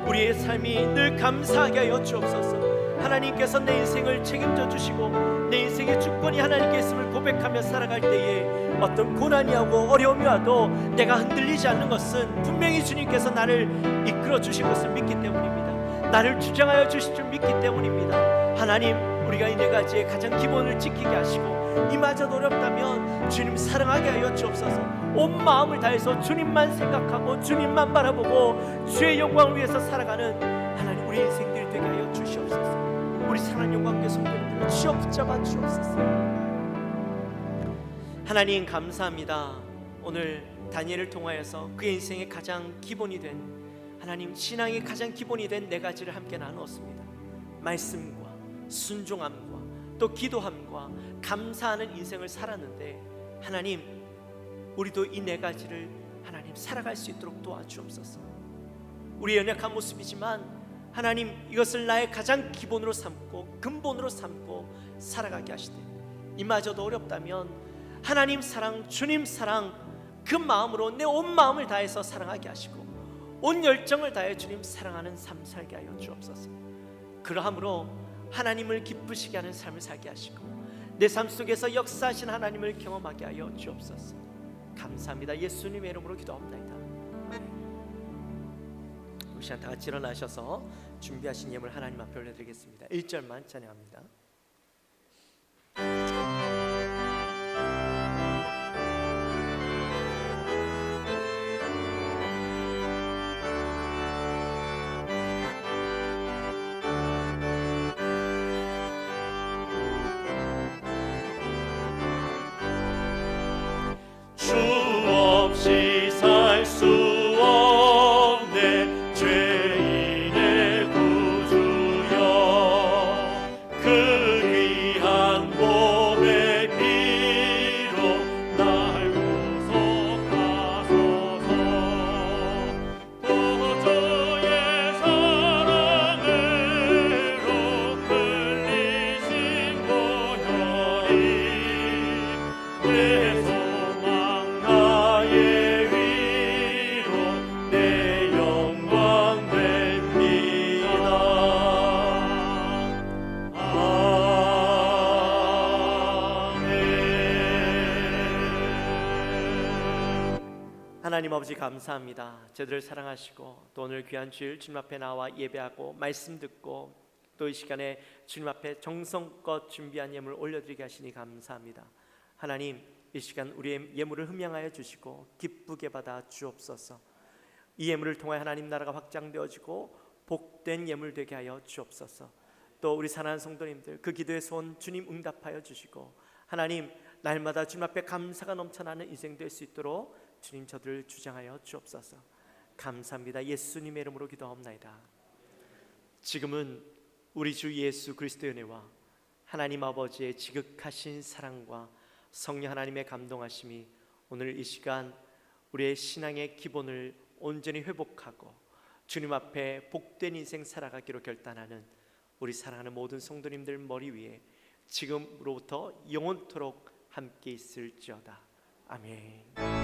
우리의 삶이 늘 감사하게 하여 주옵소서. 하나님께서 내 인생을 책임져 주시고 내 인생의 주권이 하나님께 있음을 고백하며 살아갈 때에 어떤 고난이 오고 어려움이 와도 내가 흔들리지 않는 것은 분명히 주님께서 나를 이끌어 주실 것을 믿기 때문입니다. 나를 주장하여 주실 줄 믿기 때문입니다. 하나님, 우리가 이 네 가지의 가장 기본을 지키게 하시고 이마저도 어렵다면 주님 사랑하게 하여 주옵소서. 온 마음을 다해서 주님만 생각하고 주님만 바라보고 주의 영광을 위해서 살아가는 하나님 우리 인생들이 되게 하여 주시옵소서. 우리 사랑하는 영광께 성도님들 주여 붙잡아 주옵소서. 하나님 감사합니다. 오늘 다니엘을 통하여서 그의 인생의 가장 기본이 된 하나님 신앙의 가장 기본이 된 네 가지를 함께 나누었습니다. 말씀과 순종함과 또 기도함과 감사하는 인생을 살았는데 하나님 우리도 이 네 가지를 하나님 살아갈 수 있도록 도와주옵소서. 우리 연약한 모습이지만 하나님 이것을 나의 가장 기본으로 삼고 근본으로 삼고 살아가게 하시되 이마저도 어렵다면 하나님 사랑, 주님 사랑 그 마음으로 내 온 마음을 다해서 사랑하게 하시고 온 열정을 다해 주님 사랑하는 삶 살게 하여 주옵소서. 그러함으로 하나님을 기쁘시게 하는 삶을 살게 하시고 내 삶 속에서 역사하신 하나님을 경험하게 하여 주옵소서. 감사합니다. 예수님의 이름으로 기도합니다. 우리 시간 다 같이 일어나셔서 준비하신 예물 하나님 앞에 올려드리겠습니다. 1절만 찬양합니다. 주 없이 살 수 없네 죄인의 구주여 그 귀한 몸의 피로 날 구속하소서. 보좌의 사랑으로 흘리신 보혈이 내 소망 나의 위로 내 영광 됩니다. 아멘. 하나님 아버지 감사합니다. 저들을 사랑하시고 또 오늘 귀한 주일 주님 앞에 나와 예배하고 말씀 듣고 또 이 시간에 주님 앞에 정성껏 준비한 예물을 올려드리게 하시니 감사합니다. 하나님 이 시간 우리의 예물을 흠양하여 주시고 기쁘게 받아 주옵소서. 이 예물을 통해 하나님 나라가 확장되어지고 복된 예물 되게 하여 주옵소서. 또 우리 사랑하는 성도님들 그 기도의 소원 주님 응답하여 주시고 하나님 날마다 주님 앞에 감사가 넘쳐나는 인생 될 수 있도록 주님 저들을 주장하여 주옵소서. 감사합니다. 예수님의 이름으로 기도하옵나이다. 지금은 우리 주 예수 그리스도의 은혜와 하나님 아버지의 지극하신 사랑과 성령 하나님의 감동하심이 오늘 이 시간 우리의 신앙의 기본을 온전히 회복하고 주님 앞에 복된 인생 살아가기로 결단하는 우리 사랑하는 모든 성도님들 머리 위에 지금으로부터 영원토록 함께 있을지어다. 아멘.